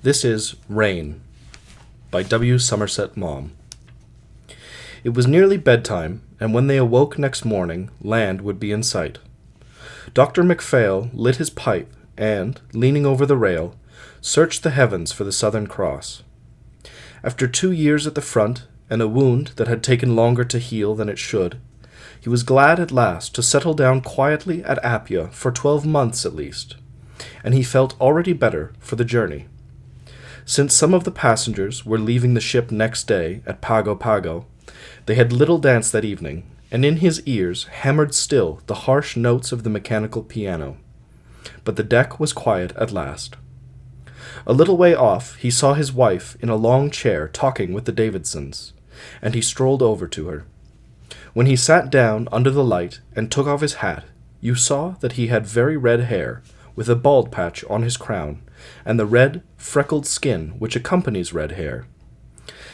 This is Rain by W. Somerset Maugham. It was nearly bedtime, and when they awoke next morning, land would be in sight. Dr. MacPhail lit his pipe and, leaning over the rail, searched the heavens for the Southern Cross. After 2 years at the front, and a wound that had taken longer to heal than it should, he was glad at last to settle down quietly at Apia for 12 months at least, and he felt already better for the journey. Since some of the passengers were leaving the ship next day at Pago, they had little dance that evening, and in his ears hammered still the harsh notes of the mechanical piano. But the deck was quiet at last. A little way off he saw his wife in a long chair talking with the Davidsons, and he strolled over to her. When he sat down under the light and took off his hat, you saw that he had very red hair, with a bald patch on his crown, and the red, freckled skin which accompanies red hair.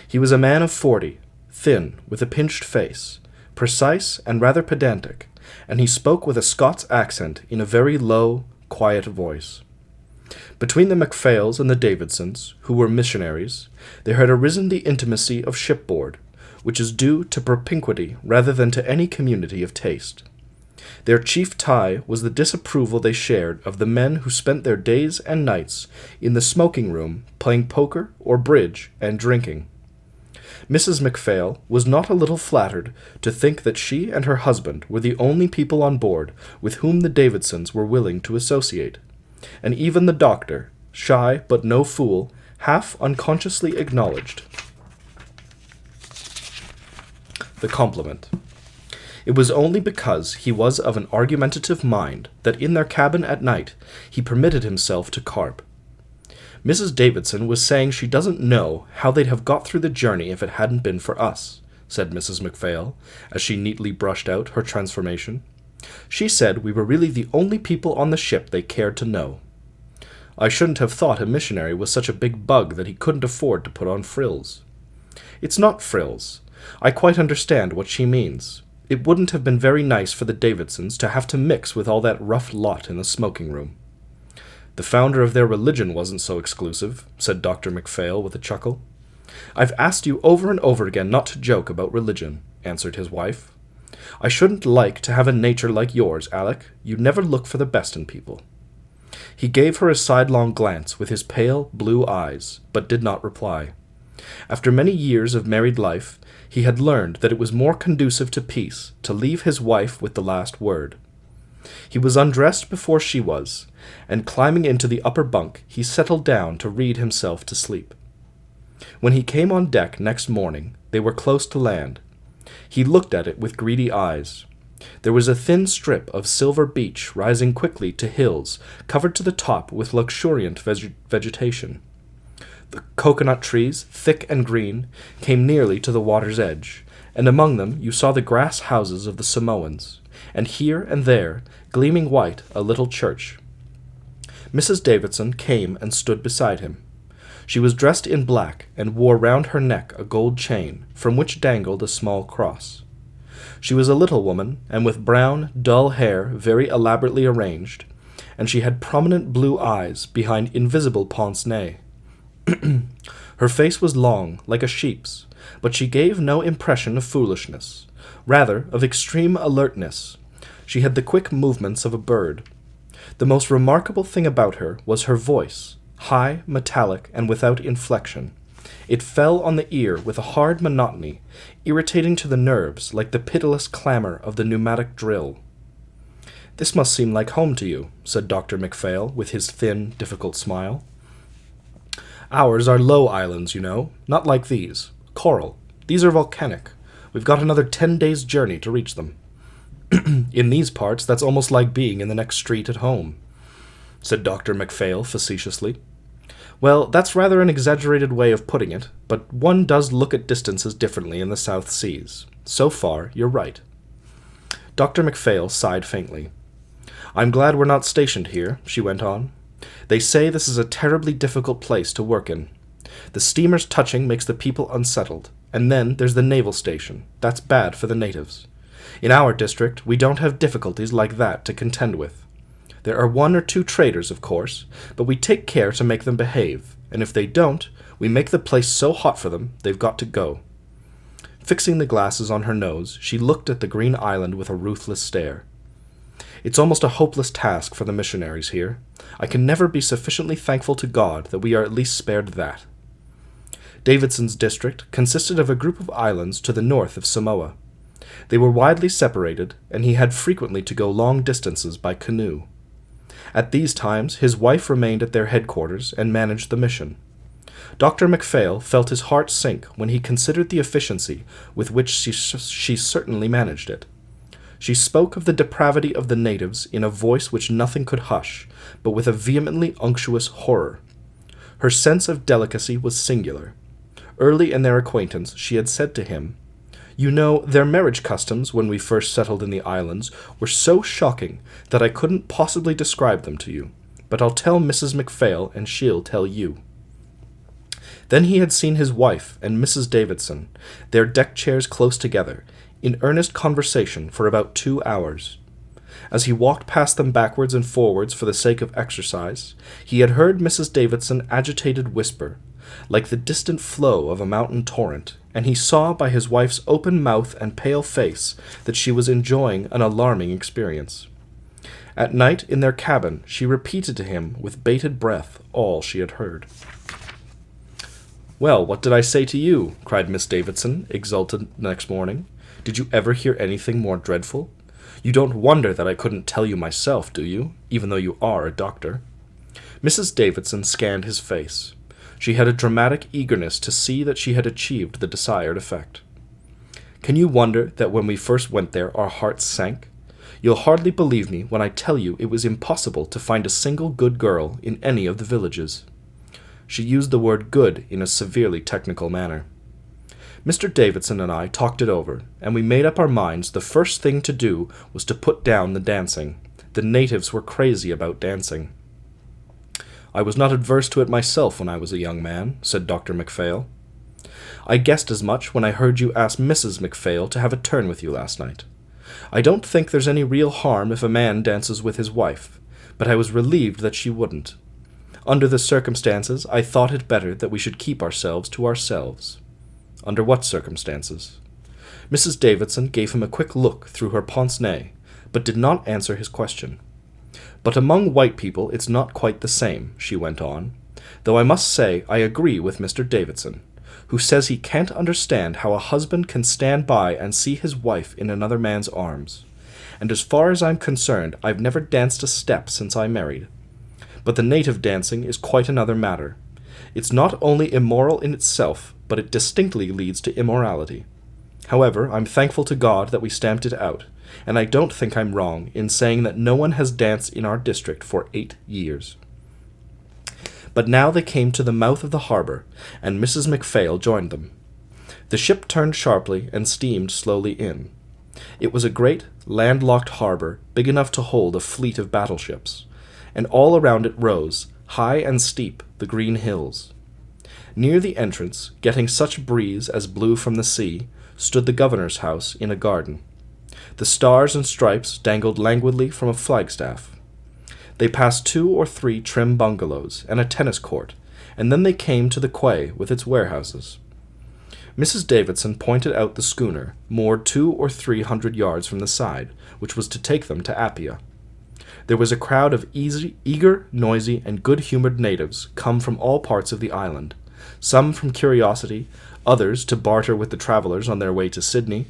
He was a man of 40, thin, with a pinched face, precise and rather pedantic, and he spoke with a Scots accent in a very low, quiet voice. Between the MacPhails and the Davidsons, who were missionaries, there had arisen the intimacy of shipboard, which is due to propinquity rather than to any community of taste. Their chief tie was the disapproval they shared of the men who spent their days and nights in the smoking room playing poker or bridge and drinking. Mrs. MacPhail was not a little flattered to think that she and her husband were the only people on board with whom the Davidsons were willing to associate, and even the doctor, shy but no fool, half unconsciously acknowledged the compliment. It was only because he was of an argumentative mind that in their cabin at night he permitted himself to carp. Mrs. Davidson was saying she doesn't know how they'd have got through the journey if it hadn't been for us, said Mrs. MacPhail, as she neatly brushed out her transformation. She said we were really the only people on the ship they cared to know. I shouldn't have thought a missionary was such a big bug that he couldn't afford to put on frills. It's not frills. I quite understand what she means. It wouldn't have been very nice for the Davidsons to have to mix with all that rough lot in the smoking room. The founder of their religion wasn't so exclusive, said Dr. MacPhail with a chuckle. I've asked you over and over again not to joke about religion, answered his wife. I shouldn't like to have a nature like yours, Alec. You never look for the best in people. He gave her a sidelong glance with his pale blue eyes, but did not reply. After many years of married life, he had learned that it was more conducive to peace to leave his wife with the last word. He was undressed before she was, and climbing into the upper bunk, he settled down to read himself to sleep. When he came on deck next morning, they were close to land. He looked at it with greedy eyes. There was a thin strip of silver beach rising quickly to hills covered to the top with luxuriant vegetation. The coconut trees, thick and green, came nearly to the water's edge, and among them you saw the grass houses of the Samoans, and here and there, gleaming white, a little church. Mrs. Davidson came and stood beside him. She was dressed in black and wore round her neck a gold chain, from which dangled a small cross. She was a little woman, and with brown, dull hair very elaborately arranged, and she had prominent blue eyes behind invisible pince-nez. Her face was long, like a sheep's, but she gave no impression of foolishness, rather of extreme alertness. She had the quick movements of a bird. The most remarkable thing about her was her voice, high, metallic, and without inflection. It fell on the ear with a hard monotony, irritating to the nerves like the pitiless clamor of the pneumatic drill. "This must seem like home to you," said Dr. MacPhail, with his thin, difficult smile. "Ours are low islands, you know, not like these. Coral. These are volcanic. We've got another 10 days' journey to reach them." "In these parts, that's almost like being in the next street at home," said Dr. MacPhail facetiously. "Well, that's rather an exaggerated way of putting it, but one does look at distances differently in the South Seas. So far, you're right." Dr. MacPhail sighed faintly. "I'm glad we're not stationed here," she went on. "They say this is a terribly difficult place to work in. The steamers touching makes the people unsettled, and then there's the naval station. That's bad for the natives. In our district, we don't have difficulties like that to contend with. There are 1 or 2 traders, of course, but we take care to make them behave, and if they don't, we make the place so hot for them they've got to go." Fixing the glasses on her nose, she looked at the green island with a ruthless stare. "It's almost a hopeless task for the missionaries here. I can never be sufficiently thankful to God that we are at least spared that." Davidson's district consisted of a group of islands to the north of Samoa. They were widely separated, and he had frequently to go long distances by canoe. At these times his wife remained at their headquarters and managed the mission. Dr. MacPhail felt his heart sink when he considered the efficiency with which she certainly managed it. She spoke of the depravity of the natives in a voice which nothing could hush, but with a vehemently unctuous horror. Her sense of delicacy was singular. Early in their acquaintance she had said to him, "You know, their marriage customs when we first settled in the islands were so shocking that I couldn't possibly describe them to you, but I'll tell Mrs. MacPhail and she'll tell you." Then he had seen his wife and Mrs. Davidson, their deck chairs close together, in earnest conversation for about 2 hours. As he walked past them backwards and forwards for the sake of exercise, he had heard Mrs. Davidson agitated whisper, like the distant flow of a mountain torrent, and he saw by his wife's open mouth and pale face that she was enjoying an alarming experience. At night in their cabin she repeated to him with bated breath all she had heard. "Well, what did I say to you?" cried Miss Davidson, exultant next morning. "Did you ever hear anything more dreadful? You don't wonder that I couldn't tell you myself, do you, even though you are a doctor?" Mrs. Davidson scanned his face. She had a dramatic eagerness to see that she had achieved the desired effect. "Can you wonder that when we first went there our hearts sank? You'll hardly believe me when I tell you it was impossible to find a single good girl in any of the villages." She used the word good in a severely technical manner. Mr. Davidson and I talked it over, and we made up our minds the first thing to do was to put down the dancing. The natives were crazy about dancing. "I was not adverse to it myself when I was a young man," said Dr. MacPhail. "I guessed as much when I heard you ask Mrs. MacPhail to have a turn with you last night. I don't think there's any real harm if a man dances with his wife, but I was relieved that she wouldn't. Under the circumstances, I thought it better that we should keep ourselves to ourselves." "Under what circumstances?" Mrs. Davidson gave him a quick look through her pince-nez, but did not answer his question. "But among white people it's not quite the same," she went on, "though I must say I agree with Mr. Davidson, who says he can't understand how a husband can stand by and see his wife in another man's arms. And as far as I'm concerned, I've never danced a step since I married. But the native dancing is quite another matter. It's not only immoral in itself, but it distinctly leads to immorality. However, I'm thankful to God that we stamped it out, and I don't think I'm wrong in saying that no one has danced in our district for 8 years. But now they came to the mouth of the harbor, and Mrs. MacPhail joined them. The ship turned sharply and steamed slowly in. It was a great, landlocked harbor, big enough to hold a fleet of battleships, and all around it rose, high and steep, the green hills. Near the entrance, getting such breeze as blew from the sea, stood the governor's house in a garden. The stars and stripes dangled languidly from a flagstaff. They passed 2 or 3 trim bungalows and a tennis court, and then they came to the quay with its warehouses. Mrs. Davidson pointed out the schooner, moored 200 or 300 yards from the side, which was to take them to Apia. There was a crowd of eager, noisy, and good-humored natives come from all parts of the island, some from curiosity, others to barter with the travelers on their way to Sydney,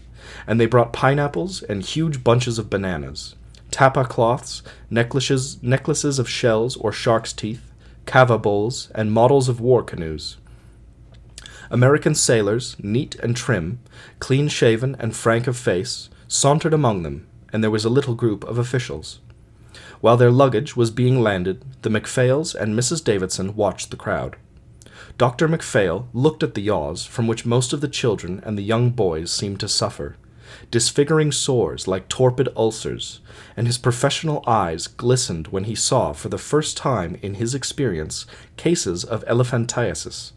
and they brought pineapples and huge bunches of bananas, tapa cloths, necklaces of shells or shark's teeth, kava bowls, and models of war canoes. American sailors, neat and trim, clean-shaven and frank of face, sauntered among them, and there was a little group of officials. While their luggage was being landed, the MacPhails and Mrs. Davidson watched the crowd. Dr. MacPhail looked at the yaws from which most of the children and the young boys seemed to suffer, disfiguring sores like torpid ulcers, and his professional eyes glistened when he saw for the first time in his experience cases of elephantiasis,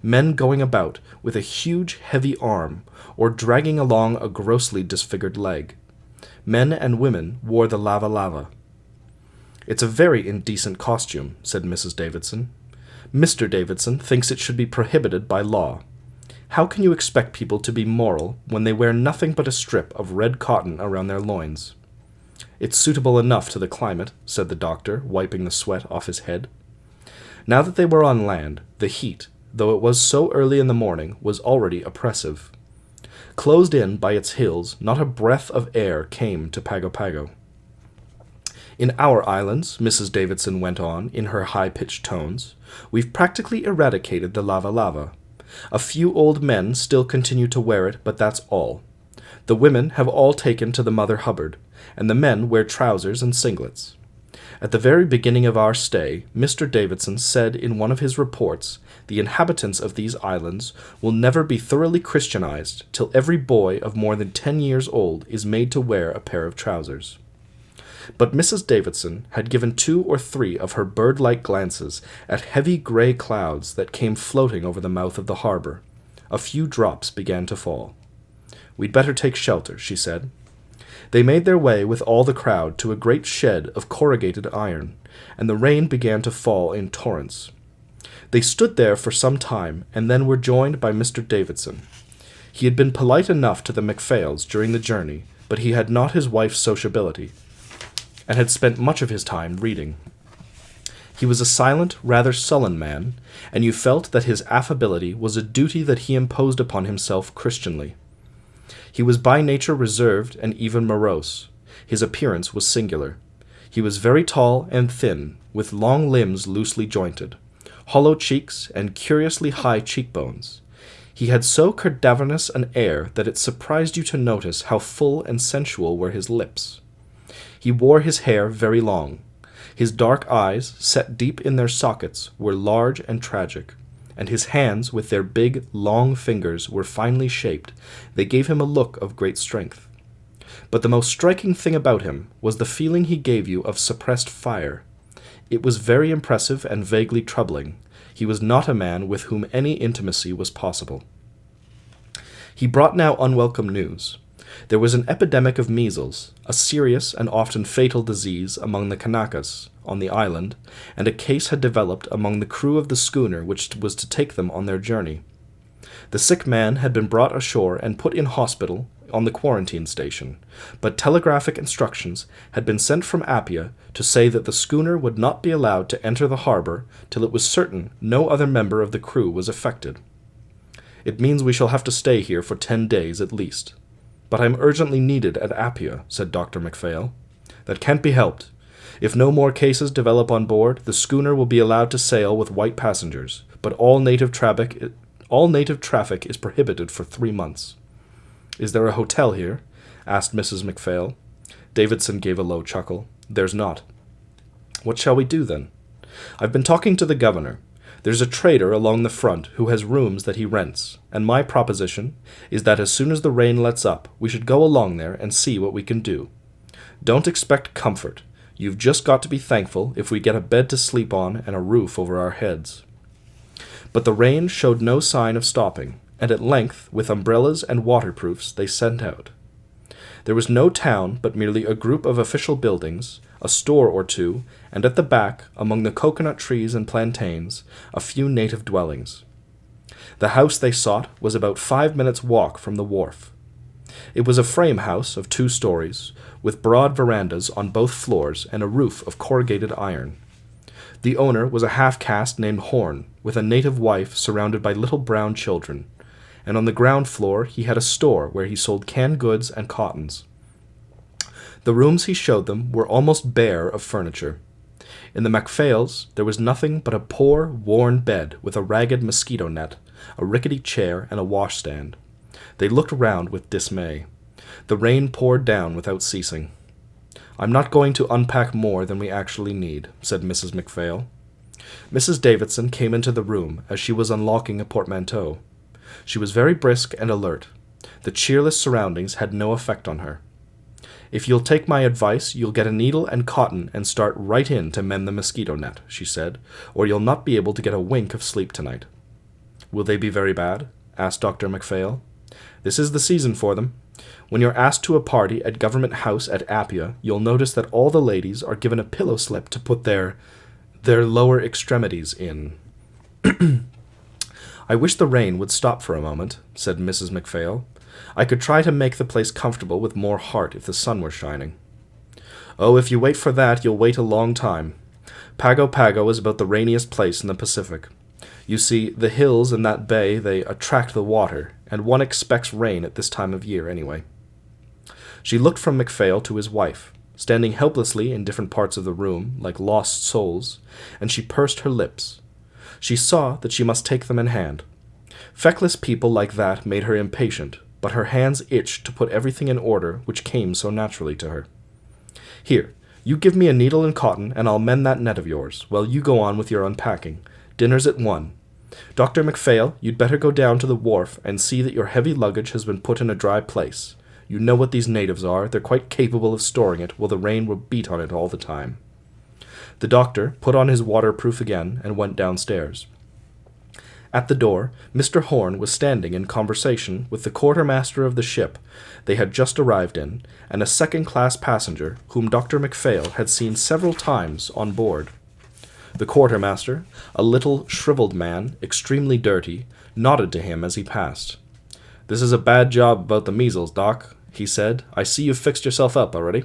men going about with a huge heavy arm or dragging along a grossly disfigured leg. Men and women wore the lava-lava. "It's a very indecent costume," said Mrs. Davidson. Mr. Davidson thinks it should be prohibited by law. How can you expect people to be moral when they wear nothing but a strip of red cotton around their loins?" "It's suitable enough to the climate," said the doctor, wiping the sweat off his head. Now that they were on land, the heat, though it was so early in the morning, was already oppressive. Closed in by its hills, not a breath of air came to Pago. "In our islands," Mrs. Davidson went on, in her high-pitched tones, "we've practically eradicated the lava. A few old men still continue to wear it, but that's all. The women have all taken to the Mother Hubbard, and the men wear trousers and singlets. At the very beginning of our stay, Mr. Davidson said in one of his reports, the inhabitants of these islands will never be thoroughly Christianized till every boy of more than 10 years old is made to wear a pair of trousers." But Mrs. Davidson had given 2 or 3 of her bird-like glances at heavy gray clouds that came floating over the mouth of the harbor. A few drops began to fall. "We'd better take shelter," she said. They made their way with all the crowd to a great shed of corrugated iron, and the rain began to fall in torrents. They stood there for some time, and then were joined by Mr. Davidson. He had been polite enough to the MacPhails during the journey, but he had not his wife's sociability, and had spent much of his time reading. He was a silent, rather sullen man, and you felt that his affability was a duty that he imposed upon himself Christianly. He was by nature reserved and even morose. His appearance was singular. He was very tall and thin, with long limbs loosely jointed, hollow cheeks, and curiously high cheekbones. He had so cadaverous an air that it surprised you to notice how full and sensual were his lips. He wore his hair very long. His dark eyes, set deep in their sockets, were large and tragic, and his hands, with their big, long fingers, were finely shaped. They gave him a look of great strength. But the most striking thing about him was the feeling he gave you of suppressed fire. It was very impressive and vaguely troubling. He was not a man with whom any intimacy was possible. He brought now unwelcome news. There was an epidemic of measles, a serious and often fatal disease among the Kanakas on the island, and a case had developed among the crew of the schooner which was to take them on their journey. The sick man had been brought ashore and put in hospital on the quarantine station, but telegraphic instructions had been sent from Apia to say that the schooner would not be allowed to enter the harbor till it was certain no other member of the crew was affected. "It means we shall have to stay here for 10 days at least. But I'm urgently needed at Apia," said Dr. MacPhail. "That can't be helped. If no more cases develop on board, the schooner will be allowed to sail with white passengers, but all native traffic is prohibited for 3 months. "Is there a hotel here?" asked Mrs. MacPhail. Davidson gave a low chuckle. "There's not." "What shall we do, then?" "I've been talking to the governor. There's a trader along the front who has rooms that he rents, and my proposition is that as soon as the rain lets up, we should go along there and see what we can do. Don't expect comfort. You've just got to be thankful if we get a bed to sleep on and a roof over our heads." But the rain showed no sign of stopping, and at length, with umbrellas and waterproofs, they set out. There was no town, but merely a group of official buildings, a store or two, and at the back, among the coconut trees and plantains, a few native dwellings. The house they sought was about 5 minutes' walk from the wharf. It was a frame house of 2 stories, with broad verandas on both floors and a roof of corrugated iron. The owner was a half-caste named Horn, with a native wife surrounded by little brown children, and on the ground floor he had a store where he sold canned goods and cottons. The rooms he showed them were almost bare of furniture. In the MacPhails there was nothing but a poor, worn bed with a ragged mosquito net, a rickety chair, and a washstand. They looked round with dismay. The rain poured down without ceasing. "I'm not going to unpack more than we actually need," said Mrs. MacPhail. Mrs. Davidson came into the room as she was unlocking a portmanteau. She was very brisk and alert. The cheerless surroundings had no effect on her. "If you'll take my advice, you'll get a needle and cotton and start right in to mend the mosquito net," she said, "or you'll not be able to get a wink of sleep tonight." "Will they be very bad?" asked Dr. MacPhail. "This is the season for them. When you're asked to a party at Government House at Apia, you'll notice that all the ladies are given a pillow slip to put their lower extremities in." "I wish the rain would stop for a moment," said Mrs. MacPhail. "I could try to make the place comfortable with more heart if the sun were shining." "Oh, if you wait for that, you'll wait a long time. Pago is about the rainiest place in the Pacific. You see, the hills in that bay, they attract the water, and one expects rain at this time of year anyway." She looked from MacPhail to his wife, standing helplessly in different parts of the room, like lost souls, and she pursed her lips. She saw that she must take them in hand. Feckless people like that made her impatient, but her hands itched to put everything in order which came so naturally to her. "Here, you give me a needle and cotton, and I'll mend that net of yours, while you go on with your unpacking. Dinner's at 1. Dr. MacPhail, you'd better go down to the wharf and see that your heavy luggage has been put in a dry place. You know what these natives are. They're quite capable of storing it, while the rain will beat on it all the time." The doctor put on his waterproof again and went downstairs. At the door, Mr. Horn was standing in conversation with the quartermaster of the ship they had just arrived in, and a second-class passenger whom Dr. MacPhail had seen several times on board. The quartermaster, a little shriveled man, extremely dirty, nodded to him as he passed. "This is a bad job about the measles, Doc," he said. "I see you've fixed yourself up already."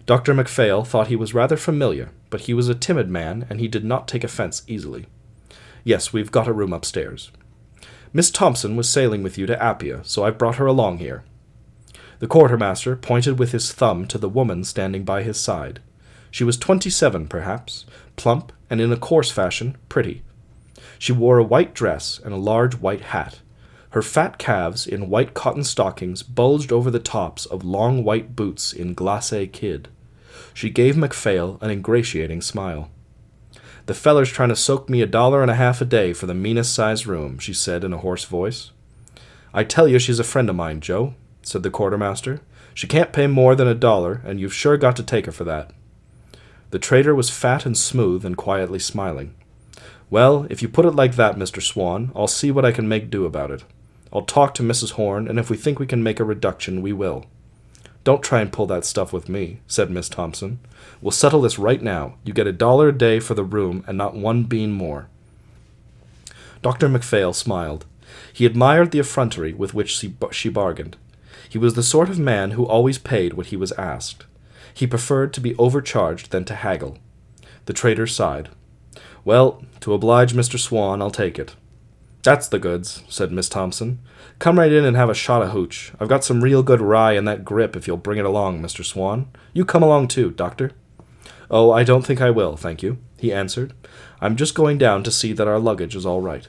Dr. MacPhail thought he was rather familiar, but he was a timid man, and he did not take offense easily. "Yes, we've got a room upstairs. Miss Thompson was sailing with you to Appia, so I've brought her along here." The quartermaster pointed with his thumb to the woman standing by his side. She was 27, perhaps, plump, and in a coarse fashion, pretty. She wore a white dress and a large white hat. Her fat calves in white cotton stockings bulged over the tops of long white boots in glacé kid. She gave MacPhail an ingratiating smile. "The feller's trying to soak me $1.50 a day for the meanest-sized room," she said in a hoarse voice. "I tell you she's a friend of mine, Joe," said the quartermaster. "She can't pay more than $1, and you've sure got to take her for that." The trader was fat and smooth and quietly smiling. "Well, if you put it like that, Mr. Swan, I'll see what I can make do about it. I'll talk to Mrs. Horn, and if we think we can make a reduction, we will." "Don't try and pull that stuff with me," said Miss Thompson. "We'll settle this right now. You get $1 a day for the room, and not one bean more." Dr. MacPhail smiled. He admired the effrontery with which she bargained. He was the sort of man who always paid what he was asked. He preferred to be overcharged than to haggle. The trader sighed. "Well, to oblige Mr. Swan, I'll take it." "That's the goods," said Miss Thompson. "Come right in and have a shot of hooch. I've got some real good rye in that grip if you'll bring it along, Mr. Swan. You come along too, Doctor." "Oh, I don't think I will, thank you," he answered. "I'm just going down to see that our luggage is all right."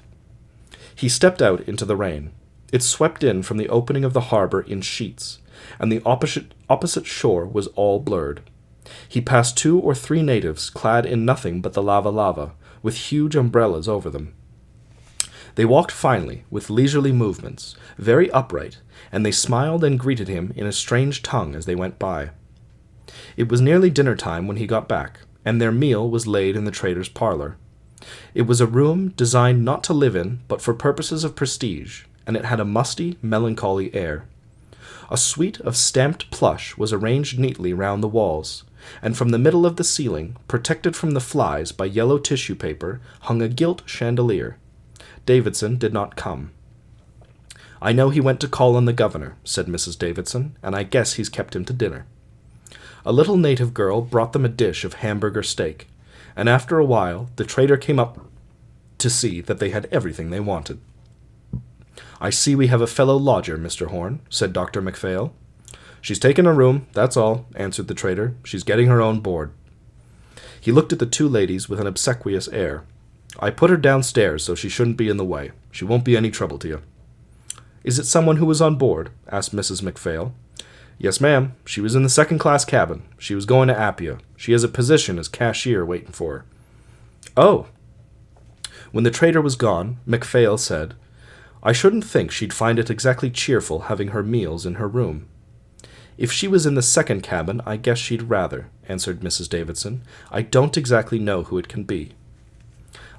He stepped out into the rain. It swept in from the opening of the harbor in sheets, and the opposite shore was all blurred. He passed 2 or 3 natives clad in nothing but the lava, with huge umbrellas over them. They walked finely, with leisurely movements, very upright, and they smiled and greeted him in a strange tongue as they went by. It was nearly dinner time when he got back, and their meal was laid in the trader's parlor. It was a room designed not to live in, but for purposes of prestige, and it had a musty, melancholy air. A suite of stamped plush was arranged neatly round the walls, and from the middle of the ceiling, protected from the flies by yellow tissue paper, hung a gilt chandelier. Davidson did not come. "I know he went to call on the governor," said Mrs. Davidson, "and I guess he's kept him to dinner." A little native girl brought them a dish of hamburger steak, and after a while the trader came up to see that they had everything they wanted. "I see we have a fellow lodger, Mr. Horn," said Dr. MacPhail. "She's taken a room, that's all," answered the trader. "She's getting her own board." He looked at the 2 ladies with an obsequious air. "I put her downstairs so she shouldn't be in the way. She won't be any trouble to you." "Is it someone who was on board?" asked Mrs. MacPhail. "Yes, ma'am. She was in the second-class cabin. She was going to Appia. She has a position as cashier waiting for her." "Oh!" When the trader was gone, MacPhail said, "I shouldn't think she'd find it exactly cheerful having her meals in her room." "If she was in the second cabin, I guess she'd rather," answered Mrs. Davidson. "I don't exactly know who it can be."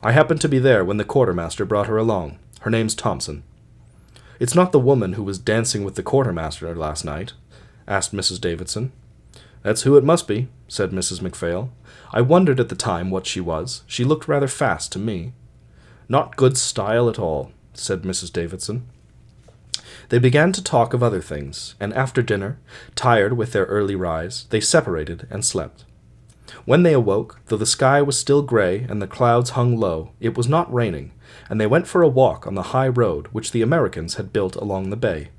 "I happened to be there when the quartermaster brought her along. Her name's Thompson." "It's not the woman who was dancing with the quartermaster last night?" asked Mrs. Davidson. "That's who it must be," said Mrs. MacPhail. "I wondered at the time what she was. She looked rather fast to me." Not good style at all, said Mrs. Davidson. They began to talk of other things, and after dinner, tired with their early rise, they separated and slept. When they awoke, though the sky was still grey and the clouds hung low, it was not raining, and they went for a walk on the high road which the Americans had built along the bay.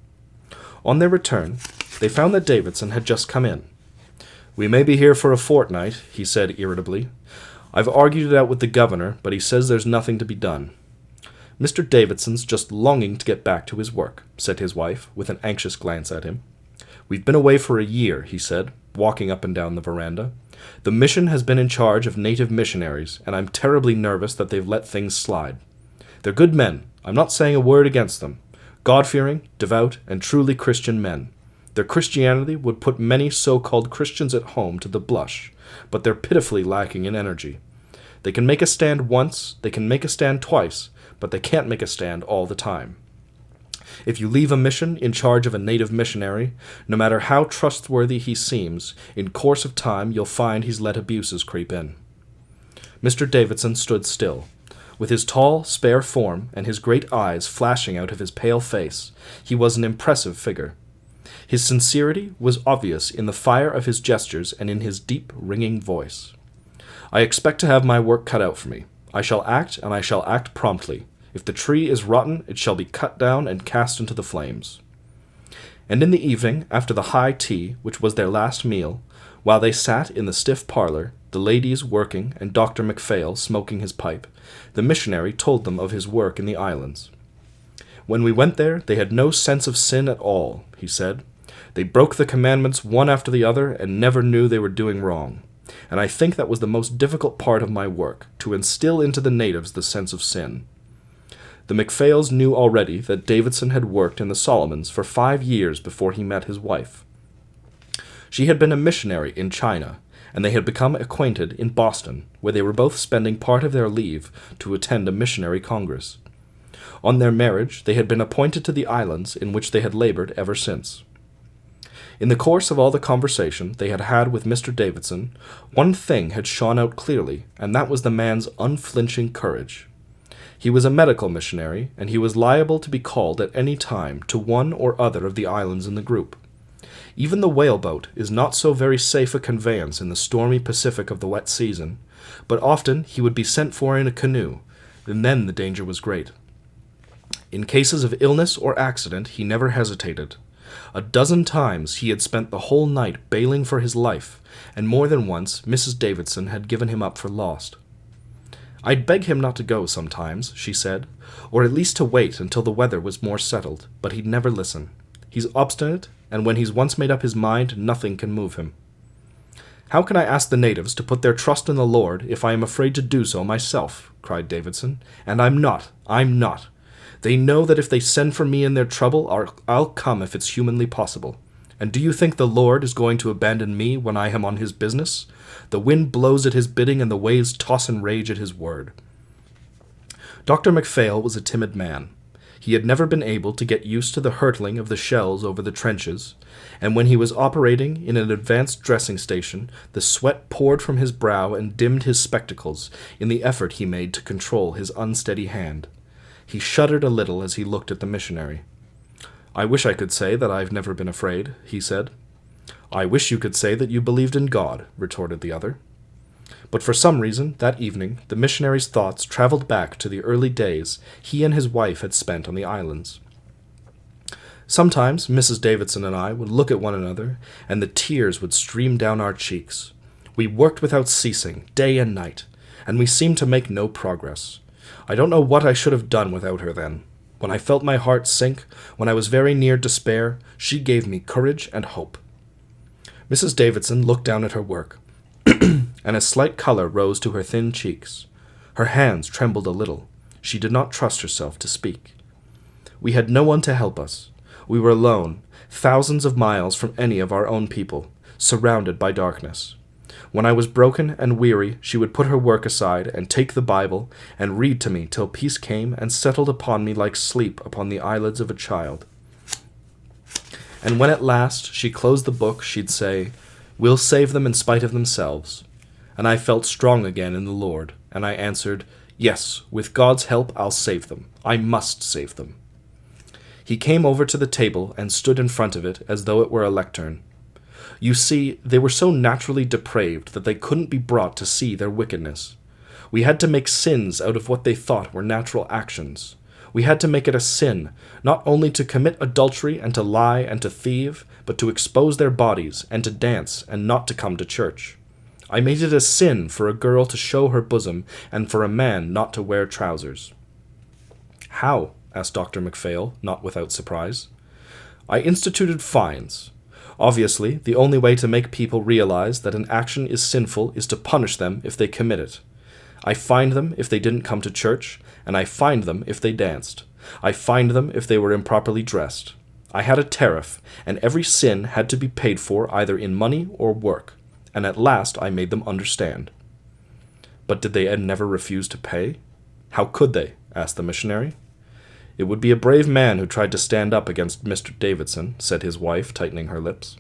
On their return, they found that Davidson had just come in. "We may be here for a fortnight," he said irritably. "I've argued it out with the governor, but he says there's nothing to be done." "Mr. Davidson's just longing to get back to his work," said his wife, with an anxious glance at him. "We've been away for a year," he said, walking up and down the veranda. "The mission has been in charge of native missionaries, and I'm terribly nervous that they've let things slide. They're good men. I'm not saying a word against them. God-fearing, devout, and truly Christian men. Their Christianity would put many so-called Christians at home to the blush, but they're pitifully lacking in energy. They can make a stand once, they can make a stand twice, but they can't make a stand all the time. If you leave a mission in charge of a native missionary, no matter how trustworthy he seems, in course of time you'll find he's let abuses creep in." Mr. Davidson stood still. With his tall, spare form and his great eyes flashing out of his pale face, he was an impressive figure. His sincerity was obvious in the fire of his gestures and in his deep, ringing voice. "I expect to have my work cut out for me. I shall act, and I shall act promptly. If the tree is rotten, it shall be cut down and cast into the flames." And in the evening, after the high tea, which was their last meal, while they sat in the stiff parlour, the ladies working and Dr. MacPhail smoking his pipe, the missionary told them of his work in the islands. "When we went there, they had no sense of sin at all," he said. "They broke the commandments one after the other and never knew they were doing wrong. And I think that was the most difficult part of my work, to instill into the natives the sense of sin." The MacPhails knew already that Davidson had worked in the Solomons for 5 years before he met his wife. She had been a missionary in China, and they had become acquainted in Boston, where they were both spending part of their leave to attend a missionary congress. On their marriage, they had been appointed to the islands in which they had labored ever since. In the course of all the conversation they had had with Mr. Davidson, one thing had shone out clearly, and that was the man's unflinching courage. He was a medical missionary, and he was liable to be called at any time to one or other of the islands in the group. Even the whaleboat is not so very safe a conveyance in the stormy Pacific of the wet season, but often he would be sent for in a canoe, and then the danger was great. In cases of illness or accident he never hesitated. A dozen times he had spent the whole night bailing for his life, and more than once Mrs. Davidson had given him up for lost. "I'd beg him not to go sometimes," she said, "or at least to wait until the weather was more settled, but he'd never listen. He's obstinate, and when he's once made up his mind, nothing can move him." "How can I ask the natives to put their trust in the Lord if I am afraid to do so myself?" cried Davidson. "And I'm not. They know that if they send for me in their trouble, I'll come if it's humanly possible. And do you think the Lord is going to abandon me when I am on his business? The wind blows at his bidding, and the waves toss and rage at his word." Dr. MacPhail was a timid man. He had never been able to get used to the hurtling of the shells over the trenches, and when he was operating in an advanced dressing station, the sweat poured from his brow and dimmed his spectacles in the effort he made to control his unsteady hand. He shuddered a little as he looked at the missionary. "I wish I could say that I've never been afraid," he said. "I wish you could say that you believed in God," retorted the other. But for some reason, that evening, the missionary's thoughts traveled back to the early days he and his wife had spent on the islands. Sometimes Mrs. Davidson and I would look at one another, and the tears would stream down our cheeks. We worked without ceasing, day and night, and we seemed to make no progress. I don't know what I should have done without her then. When I felt my heart sink, when I was very near despair, she gave me courage and hope." Mrs. Davidson looked down at her work, and a slight color rose to her thin cheeks. Her hands trembled a little. She did not trust herself to speak. "We had no one to help us. We were alone, thousands of miles from any of our own people, surrounded by darkness. When I was broken and weary, she would put her work aside and take the Bible and read to me till peace came and settled upon me like sleep upon the eyelids of a child. And when at last she closed the book, she'd say, 'We'll save them in spite of themselves.' And I felt strong again in the Lord, and I answered, Yes, with God's help, I'll save them. I must save them. He came over to the table and stood in front of it as though it were a lectern. You see, they were so naturally depraved that they couldn't be brought to see their wickedness. We had to make sins out of what they thought were natural actions. We had to make it a sin, not only to commit adultery and to lie and to thieve, but to expose their bodies and to dance and not to come to church. I made it a sin for a girl to show her bosom and for a man not to wear trousers. How? Asked Dr. MacPhail, not without surprise. I instituted fines. Obviously, the only way to make people realize that an action is sinful is to punish them if they commit it. I fined them if they didn't come to church, and I fined them if they danced. I fined them if they were improperly dressed. I had a tariff, and every sin had to be paid for either in money or work, and at last I made them understand. But did they never refuse to pay? How could they? Asked the missionary. It would be a brave man who tried to stand up against Mr. Davidson, said his wife, tightening her lips.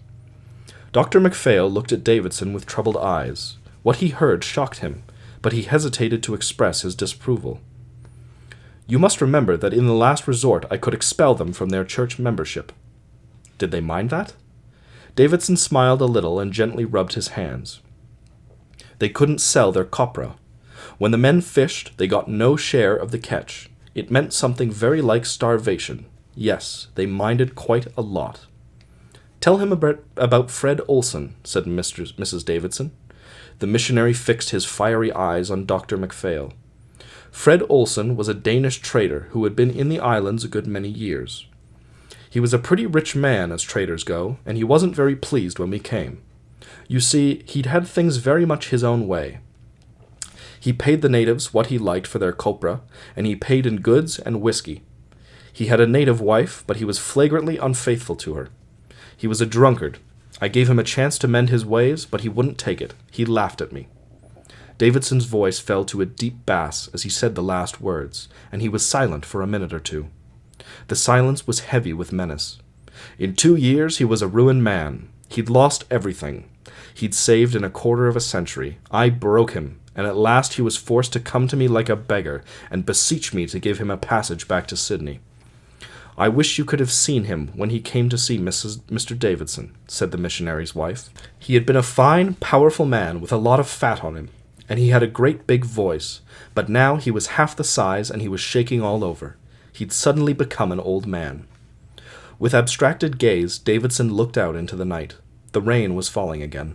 Dr. MacPhail looked at Davidson with troubled eyes. What he heard shocked him, but he hesitated to express his disapproval. You must remember that in the last resort I could expel them from their church membership. Did they mind that? Davidson smiled a little and gently rubbed his hands. They couldn't sell their copra. When the men fished, they got no share of the catch. It meant something very like starvation. Yes, they minded quite a lot. Tell him about Fred Olson, said Mrs. Davidson. The missionary fixed his fiery eyes on Dr. MacPhail. Fred Olson was a Danish trader who had been in the islands a good many years. He was a pretty rich man as traders go, and he wasn't very pleased when we came. You see, he'd had things very much his own way. He paid the natives what he liked for their copra, and he paid in goods and whiskey. He had a native wife, but he was flagrantly unfaithful to her. He was a drunkard. I gave him a chance to mend his ways, but he wouldn't take it. He laughed at me. Davidson's voice fell to a deep bass as he said the last words, and he was silent for a minute or two. The silence was heavy with menace. In 2 years he was a ruined man. He'd lost everything. He'd saved in a quarter of a century. I broke him, and at last he was forced to come to me like a beggar and beseech me to give him a passage back to Sydney. I wish you could have seen him when he came to see Mr. Davidson, said the missionary's wife. He had been a fine, powerful man with a lot of fat on him, and he had a great big voice, but now he was half the size and he was shaking all over. He'd suddenly become an old man. With abstracted gaze, Davidson looked out into the night. The rain was falling again.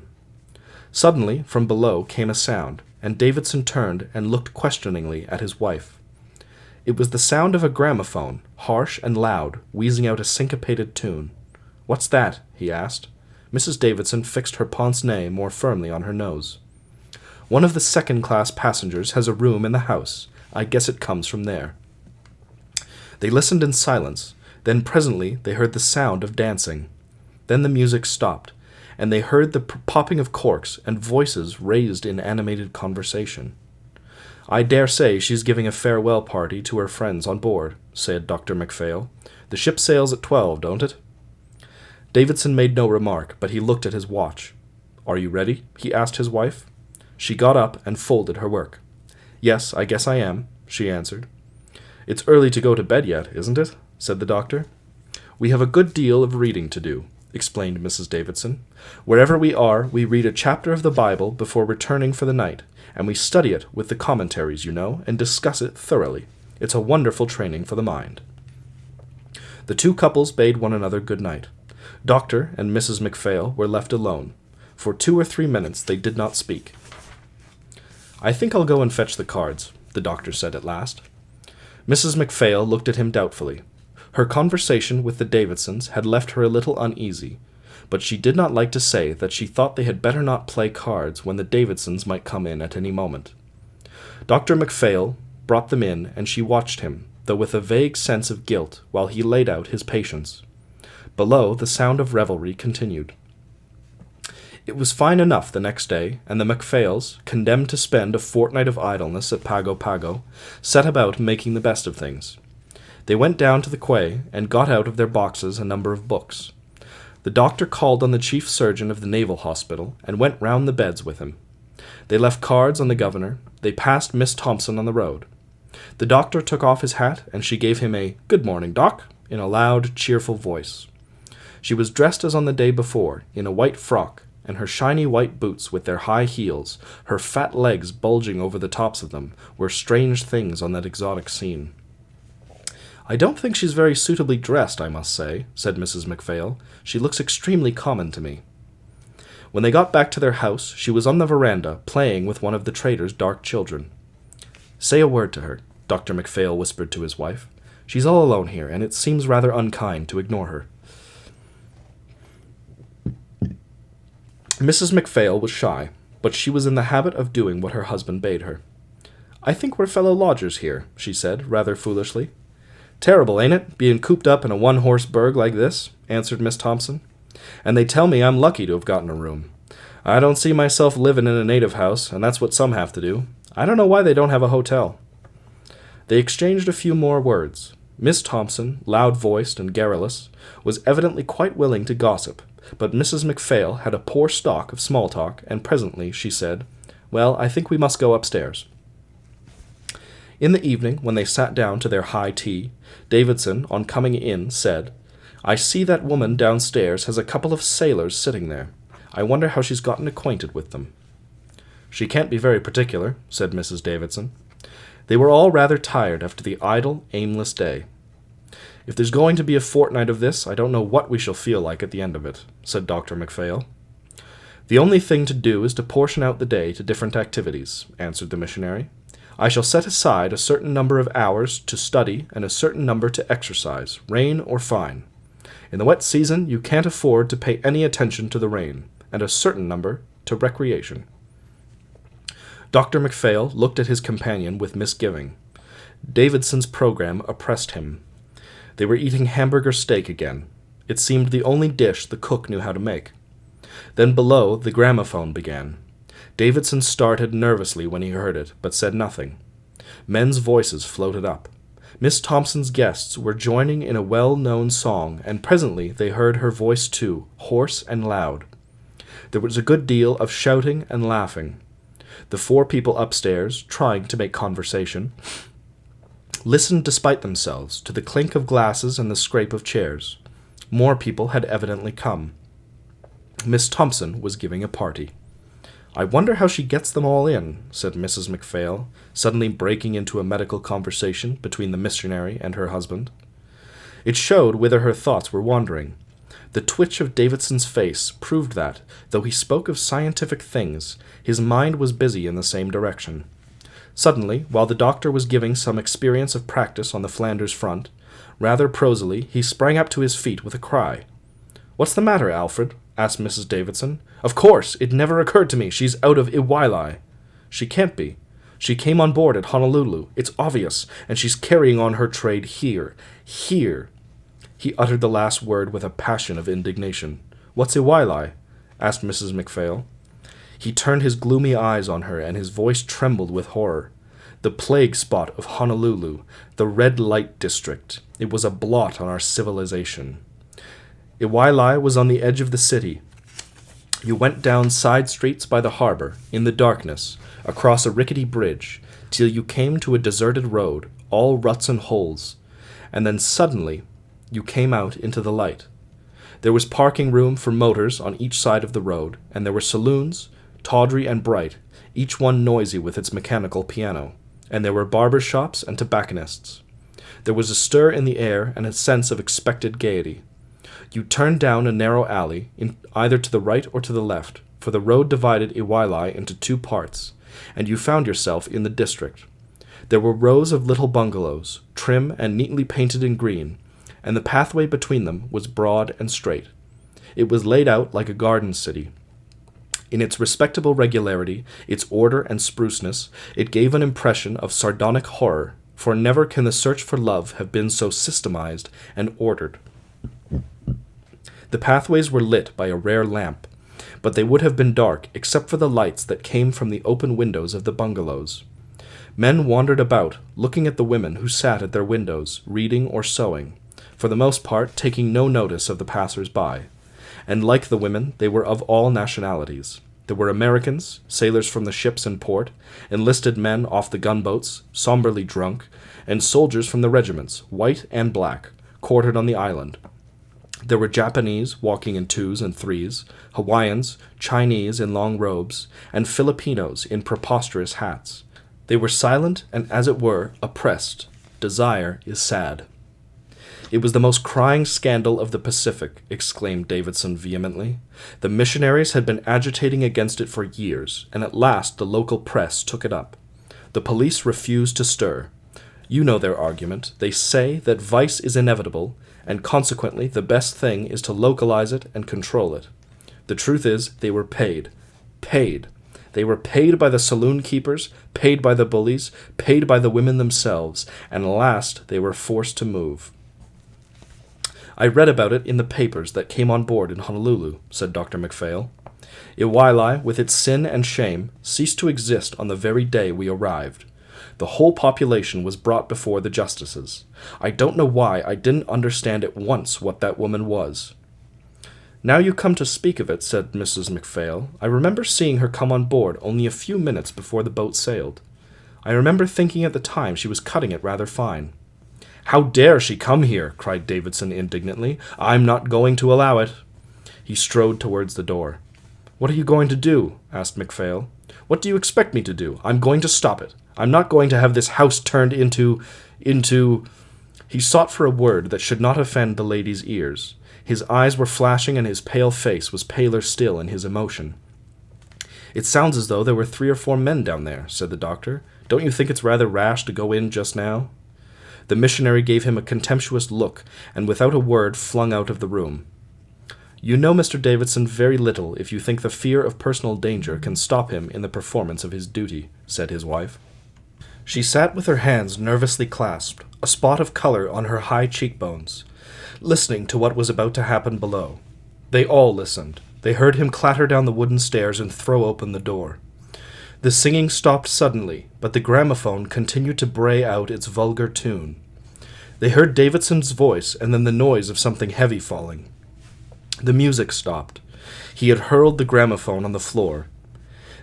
Suddenly, from below came a sound, and Davidson turned and looked questioningly at his wife. It was the sound of a gramophone, harsh and loud, wheezing out a syncopated tune. "What's that?" he asked. Mrs. Davidson fixed her pince-nez more firmly on her nose. "One of the second-class passengers has a room in the house. I guess it comes from there." They listened in silence. Then presently they heard the sound of dancing. Then the music stopped, and they heard the popping of corks and voices raised in animated conversation. "I dare say she's giving a farewell party to her friends on board," said Dr. MacPhail. "The ship sails at 12, don't it?" Davidson made no remark, but he looked at his watch. "Are you ready?" he asked his wife. She got up and folded her work. "Yes, I guess I am," she answered. "It's early to go to bed yet, isn't it?" said the doctor. "We have a good deal of reading to do," explained Mrs. Davidson. "Wherever we are, we read a chapter of the Bible before returning for the night, and we study it with the commentaries, you know, and discuss it thoroughly. It's a wonderful training for the mind." The two couples bade one another good night. Dr. and Mrs. MacPhail were left alone. For 2 or 3 minutes they did not speak. "I think I'll go and fetch the cards," the doctor said at last. Mrs. MacPhail looked at him doubtfully. Her conversation with the Davidsons had left her a little uneasy, but she did not like to say that she thought they had better not play cards when the Davidsons might come in at any moment. Dr. MacPhail brought them in, and she watched him, though with a vague sense of guilt, while he laid out his patience. Below, the sound of revelry continued. It was fine enough the next day, and the MacPhails, condemned to spend a fortnight of idleness at Pago, set about making the best of things. They went down to the quay, and got out of their boxes a number of books. The doctor called on the chief surgeon of the naval hospital, and went round the beds with him. They left cards on the governor. They passed Miss Thompson on the road. The doctor took off his hat, and she gave him a "Good morning, Doc," in a loud, cheerful voice. She was dressed as on the day before, in a white frock, and her shiny white boots with their high heels, her fat legs bulging over the tops of them, were strange things on that exotic scene. "I don't think she's very suitably dressed, I must say," said Mrs. MacPhail. "She looks extremely common to me." When they got back to their house, she was on the veranda, playing with one of the trader's dark children. "Say a word to her," Dr. MacPhail whispered to his wife. "She's all alone here, and it seems rather unkind to ignore her." Mrs. MacPhail was shy, but she was in the habit of doing what her husband bade her. "I think we're fellow lodgers here," she said, rather foolishly. "Terrible, ain't it, being cooped up in a one-horse burg like this?" answered Miss Thompson. "And they tell me I'm lucky to have gotten a room. I don't see myself living in a native house, and that's what some have to do. I don't know why they don't have a hotel." They exchanged a few more words. Miss Thompson, loud-voiced and garrulous, was evidently quite willing to gossip, but Mrs. MacPhail had a poor stock of small talk, and presently she said, "Well, I think we must go upstairs." In the evening, when they sat down to their high tea, Davidson, on coming in, said, "I see that woman downstairs has a couple of sailors sitting there. I wonder how she's gotten acquainted with them." "She can't be very particular," said Mrs. Davidson. They were all rather tired after the idle, aimless day. "If there's going to be a fortnight of this, I don't know what we shall feel like at the end of it," said Dr. MacPhail. "The only thing to do is to portion out the day to different activities," answered the missionary. "I shall set aside a certain number of hours to study and a certain number to exercise, rain or fine. In the wet season, you can't afford to pay any attention to the rain, and a certain number to recreation." Dr. MacPhail looked at his companion with misgiving. Davidson's program oppressed him. They were eating hamburger steak again. It seemed the only dish the cook knew how to make. Then below, the gramophone began. Davidson started nervously when he heard it, but said nothing. Men's voices floated up. Miss Thompson's guests were joining in a well-known song, and presently they heard her voice too, hoarse and loud. There was a good deal of shouting and laughing. The four people upstairs, trying to make conversation, listened despite themselves to the clink of glasses and the scrape of chairs. More people had evidently come. Miss Thompson was giving a party. "I wonder how she gets them all in," said Mrs. MacPhail, suddenly breaking into a medical conversation between the missionary and her husband. It showed whither her thoughts were wandering. The twitch of Davidson's face proved that, though he spoke of scientific things, his mind was busy in the same direction. Suddenly, while the doctor was giving some experience of practice on the Flanders front, rather prosily, he sprang up to his feet with a cry. "What's the matter, Alfred?" asked Mrs. Davidson. "Of course, it never occurred to me she's out of Iwili." "She can't be. She came on board at Honolulu. It's obvious, and she's carrying on her trade here. Here." He uttered the last word with a passion of indignation. "What's Iwili?" asked Mrs. MacPhail. He turned his gloomy eyes on her, and his voice trembled with horror. The plague spot of Honolulu, the red light district. It was a blot on our civilization. Iwili was on the edge of the city. You went down side streets by the harbor, in the darkness, across a rickety bridge, till you came to a deserted road, all ruts and holes, and then suddenly you came out into the light. There was parking room for motors on each side of the road, and there were saloons, tawdry and bright, each one noisy with its mechanical piano, and there were barber shops and tobacconists. There was a stir in the air and a sense of expected gaiety. You turned down a narrow alley, either to the right or to the left, for the road divided Iwili into two parts, and you found yourself in the district. There were rows of little bungalows, trim and neatly painted in green, and the pathway between them was broad and straight. It was laid out like a garden city. In its respectable regularity, its order and spruceness, it gave an impression of sardonic horror, for never can the search for love have been so systemized and ordered. The pathways were lit by a rare lamp, but they would have been dark except for the lights that came from the open windows of the bungalows. Men wandered about, looking at the women who sat at their windows, reading or sewing, for the most part taking no notice of the passers-by, and like the women, they were of all nationalities. There were Americans, sailors from the ships in port, enlisted men off the gunboats, somberly drunk, and soldiers from the regiments, white and black, quartered on the island. There were Japanese walking in twos and threes, Hawaiians, Chinese in long robes, and Filipinos in preposterous hats. They were silent and, as it were, oppressed. Desire is sad. "It was the most crying scandal of the Pacific," exclaimed Davidson vehemently. "The missionaries had been agitating against it for years, and at last the local press took it up. The police refused to stir. You know their argument. They say that vice is inevitable, and consequently the best thing is to localize it and control it. The truth is, they were paid. Paid. They were paid by the saloon keepers, paid by the bullies, paid by the women themselves, and last they were forced to move." "I read about it in the papers that came on board in Honolulu," said Dr. MacPhail. "Iwilei, with its sin and shame, ceased to exist on the very day we arrived. The whole population was brought before the justices. I don't know why I didn't understand at once what that woman was." "Now you come to speak of it," said Mrs. MacPhail, "I remember seeing her come on board only a few minutes before the boat sailed. I remember thinking at the time she was cutting it rather fine." "How dare she come here?" cried Davidson indignantly. "I'm not going to allow it." He strode towards the door. "What are you going to do?" asked MacPhail. "What do you expect me to do? I'm going to stop it. I'm not going to have this house turned into... He sought for a word that should not offend the lady's ears. His eyes were flashing and his pale face was paler still in his emotion. "It sounds as though there were 3 or 4 men down there," said the doctor. "Don't you think it's rather rash to go in just now?" The missionary gave him a contemptuous look, and without a word flung out of the room. "You know Mr. Davidson very little if you think the fear of personal danger can stop him in the performance of his duty," said his wife. She sat with her hands nervously clasped, a spot of color on her high cheekbones, listening to what was about to happen below. They all listened. They heard him clatter down the wooden stairs and throw open the door. The singing stopped suddenly, but the gramophone continued to bray out its vulgar tune. They heard Davidson's voice and then the noise of something heavy falling. The music stopped. He had hurled the gramophone on the floor.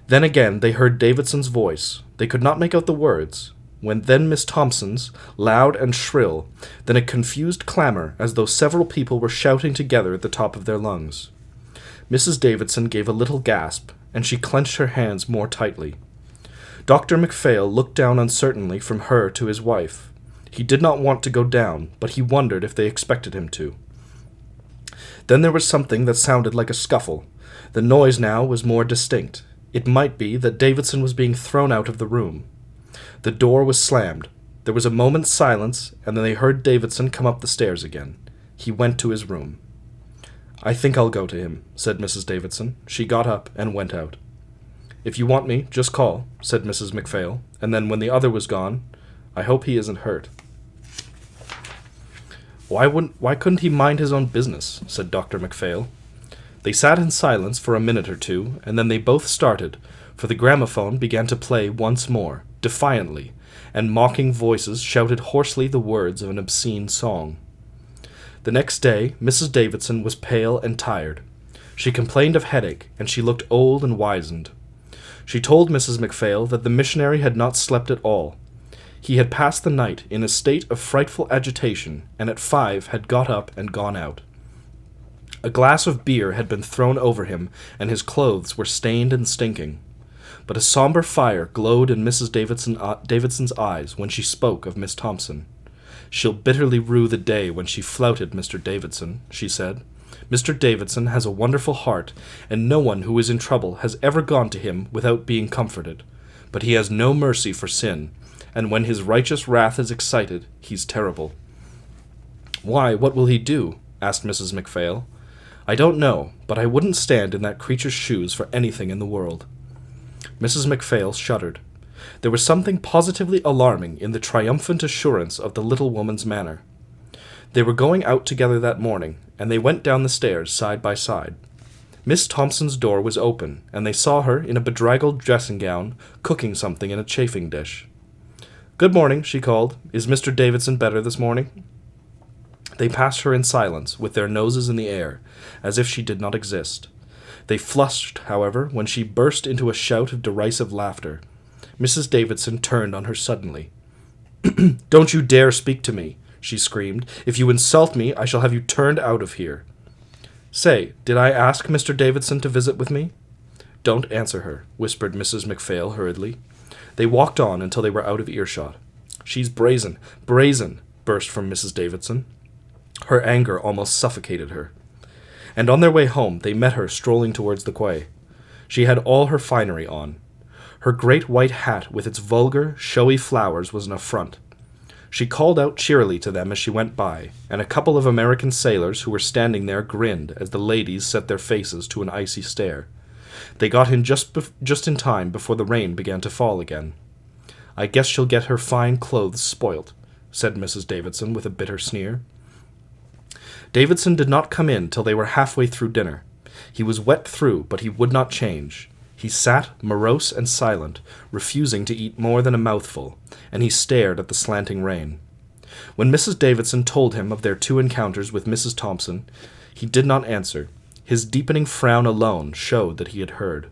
Then again they heard Davidson's voice. They could not make out the words. Then Miss Thompson's, loud and shrill, then a confused clamor as though several people were shouting together at the top of their lungs. Mrs. Davidson gave a little gasp, and she clenched her hands more tightly. Dr. MacPhail looked down uncertainly from her to his wife. He did not want to go down, but he wondered if they expected him to. Then there was something that sounded like a scuffle. The noise now was more distinct. It might be that Davidson was being thrown out of the room. The door was slammed. There was a moment's silence, and then they heard Davidson come up the stairs again. He went to his room. "I think I'll go to him," said Mrs. Davidson. She got up and went out. "If you want me, just call," said Mrs. MacPhail, and then when the other was gone, "I hope he isn't hurt." Why couldn't he mind his own business?" said Dr. MacPhail. They sat in silence for a minute or two, and then they both started, for the gramophone began to play once more, defiantly, and mocking voices shouted hoarsely the words of an obscene song. The next day, Mrs. Davidson was pale and tired. She complained of headache, and she looked old and wizened. She told Mrs. MacPhail that the missionary had not slept at all. He had passed the night in a state of frightful agitation, and at 5 had got up and gone out. A glass of beer had been thrown over him, and his clothes were stained and stinking. But a somber fire glowed in Mrs. Davidson's eyes when she spoke of Miss Thompson. "She'll bitterly rue the day when she flouted Mr. Davidson," she said. "Mr. Davidson has a wonderful heart, and no one who is in trouble has ever gone to him without being comforted. But he has no mercy for sin, and when his righteous wrath is excited, he's terrible." "Why, what will he do?" asked Mrs. MacPhail. "I don't know, but I wouldn't stand in that creature's shoes for anything in the world." Mrs. MacPhail shuddered. There was something positively alarming in the triumphant assurance of the little woman's manner. They were going out together that morning, and they went down the stairs side by side. Miss Thompson's door was open, and they saw her in a bedraggled dressing-gown, cooking something in a chafing dish. "Good morning," she called. "Is Mr. Davidson better this morning?" They passed her in silence, with their noses in the air, as if she did not exist. They flushed, however, when she burst into a shout of derisive laughter. Mrs. Davidson turned on her suddenly. "Don't you dare speak to me," she screamed. "If you insult me, I shall have you turned out of here." "Say, did I ask Mr. Davidson to visit with me?" "Don't answer her," whispered Mrs. MacPhail hurriedly. They walked on until they were out of earshot. "She's brazen, brazen," burst from Mrs. Davidson. Her anger almost suffocated her. And on their way home they met her strolling towards the quay. She had all her finery on. Her great white hat with its vulgar, showy flowers was an affront. She called out cheerily to them as she went by, and a couple of American sailors who were standing there grinned as the ladies set their faces to an icy stare. They got in just in time before the rain began to fall again. "I guess she'll get her fine clothes spoilt," said Mrs. Davidson with a bitter sneer. Davidson did not come in till they were halfway through dinner. He was wet through, but he would not change. He sat, morose and silent, refusing to eat more than a mouthful, and he stared at the slanting rain. When Mrs. Davidson told him of their 2 encounters with Mrs. Thompson, he did not answer. His deepening frown alone showed that he had heard.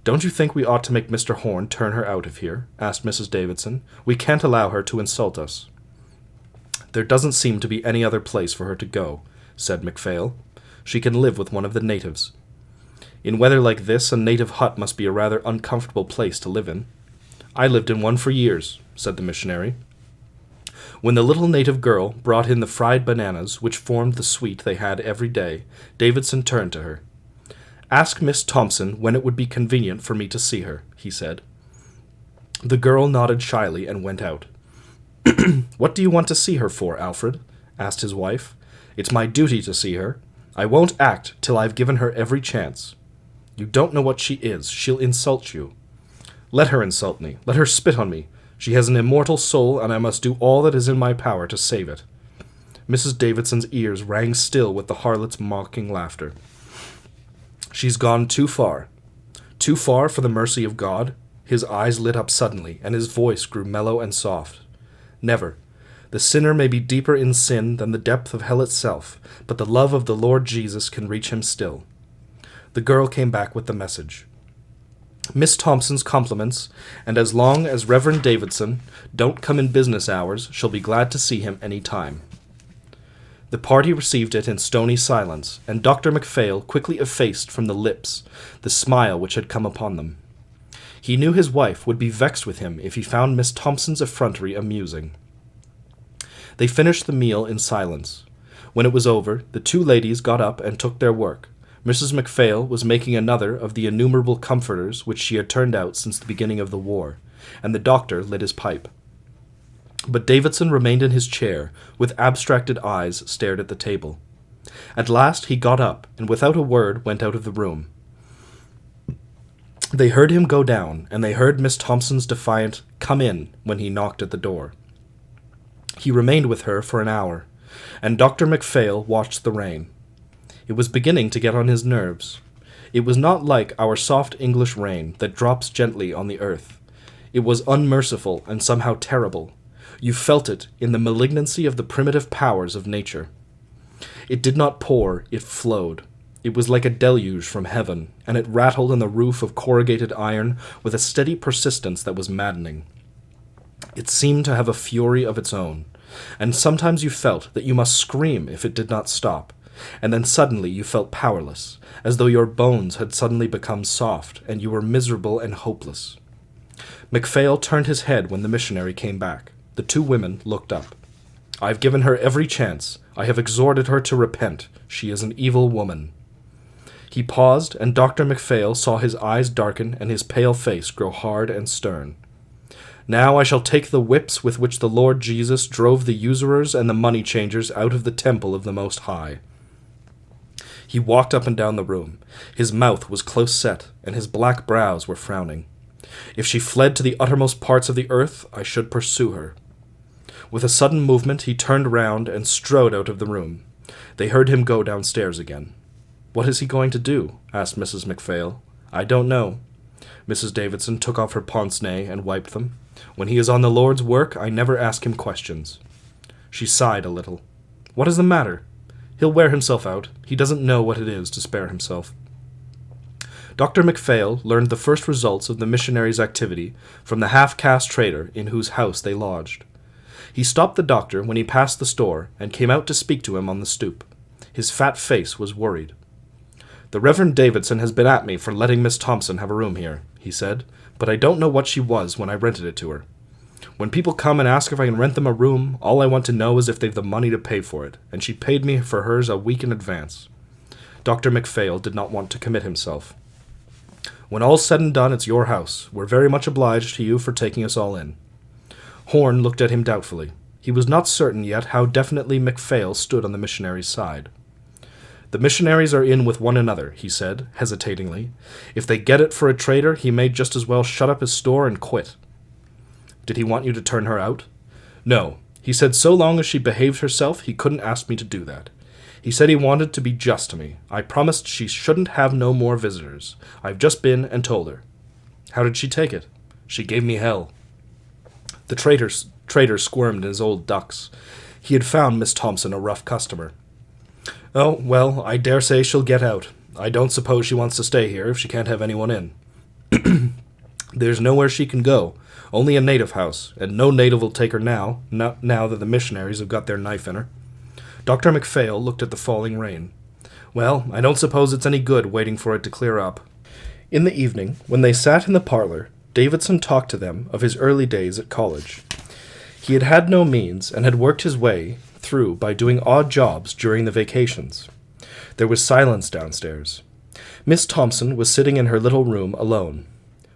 "Don't you think we ought to make Mr. Horn turn her out of here?" asked Mrs. Davidson. "We can't allow her to insult us." "There doesn't seem to be any other place for her to go," said MacPhail. "She can live with one of the natives." "In weather like this, a native hut must be a rather uncomfortable place to live in." "I lived in one for years," said the missionary. When the little native girl brought in the fried bananas, which formed the sweet they had every day, Davidson turned to her. "Ask Miss Thompson when it would be convenient for me to see her," he said. The girl nodded shyly and went out. "What do you want to see her for, Alfred?" asked his wife. "It's my duty to see her. I won't act till I've given her every chance." "You don't know what she is. She'll insult you." "Let her insult me. Let her spit on me. She has an immortal soul, and I must do all that is in my power to save it." Mrs. Davidson's ears rang still with the harlot's mocking laughter. "She's gone too far. Too far for the mercy of God?" His eyes lit up suddenly, and his voice grew mellow and soft. "Never. The sinner may be deeper in sin than the depth of hell itself, but the love of the Lord Jesus can reach him still." The girl came back with the message. "Miss Thompson's compliments, and as long as Reverend Davidson don't come in business hours, she'll be glad to see him any time." The party received it in stony silence, and Dr. MacPhail quickly effaced from the lips the smile which had come upon them. He knew his wife would be vexed with him if he found Miss Thompson's effrontery amusing. They finished the meal in silence. When it was over, the 2 ladies got up and took their work. Mrs. MacPhail was making another of the innumerable comforters which she had turned out since the beginning of the war, and the doctor lit his pipe. But Davidson remained in his chair, with abstracted eyes stared at the table. At last he got up, and without a word went out of the room. They heard him go down, and they heard Miss Thompson's defiant "come in" when he knocked at the door. He remained with her for an hour, and Dr. MacPhail watched the rain. It was beginning to get on his nerves. It was not like our soft English rain that drops gently on the earth. It was unmerciful and somehow terrible. You felt it in the malignancy of the primitive powers of nature. It did not pour, it flowed. It was like a deluge from heaven, and it rattled on the roof of corrugated iron with a steady persistence that was maddening. It seemed to have a fury of its own, and sometimes you felt that you must scream if it did not stop, and then suddenly you felt powerless, as though your bones had suddenly become soft, and you were miserable and hopeless. MacPhail turned his head when the missionary came back. The 2 women looked up. "I have given her every chance. I have exhorted her to repent. She is an evil woman." He paused, and Dr. MacPhail saw his eyes darken and his pale face grow hard and stern. "Now I shall take the whips with which the Lord Jesus drove the usurers and the money-changers out of the temple of the Most High." He walked up and down the room. His mouth was close set, and his black brows were frowning. "If she fled to the uttermost parts of the earth, I should pursue her." With a sudden movement he turned round and strode out of the room. They heard him go downstairs again. "What is he going to do?" asked Mrs. MacPhail. "I don't know." Mrs. Davidson took off her pince-nez and wiped them. "When he is on the Lord's work, I never ask him questions." She sighed a little. "What is the matter?" "He'll wear himself out. He doesn't know what it is to spare himself." Dr. MacPhail learned the first results of the missionaries' activity from the half-caste trader in whose house they lodged. He stopped the doctor when he passed the store and came out to speak to him on the stoop. His fat face was worried. "The Reverend Davidson has been at me for letting Miss Thompson have a room here," he said, "but I don't know what she was when I rented it to her. When people come and ask if I can rent them a room, all I want to know is if they've the money to pay for it, and she paid me for hers a week in advance." Dr. MacPhail did not want to commit himself. "When all's said and done, it's your house. We're very much obliged to you for taking us all in." Horn looked at him doubtfully. He was not certain yet how definitely MacPhail stood on the missionaries' side. "The missionaries are in with one another," he said, hesitatingly. "If they get it for a trader, he may just as well shut up his store and quit." "Did he want you to turn her out?" "No. He said so long as she behaved herself, he couldn't ask me to do that. He said he wanted to be just to me. I promised she shouldn't have no more visitors. I've just been and told her." "How did she take it?" "She gave me hell." The trader squirmed in his old ducks. He had found Miss Thompson a rough customer. "Oh, well, I dare say she'll get out. I don't suppose she wants to stay here if she can't have anyone in." "There's nowhere she can go. Only a native house, and no native will take her now that the missionaries have got their knife in her." Dr. MacPhail looked at the falling rain. "Well, I don't suppose it's any good waiting for it to clear up." In the evening, when they sat in the parlor, Davidson talked to them of his early days at college. He had had no means and had worked his way through by doing odd jobs during the vacations. There was silence downstairs. Miss Thompson was sitting in her little room alone.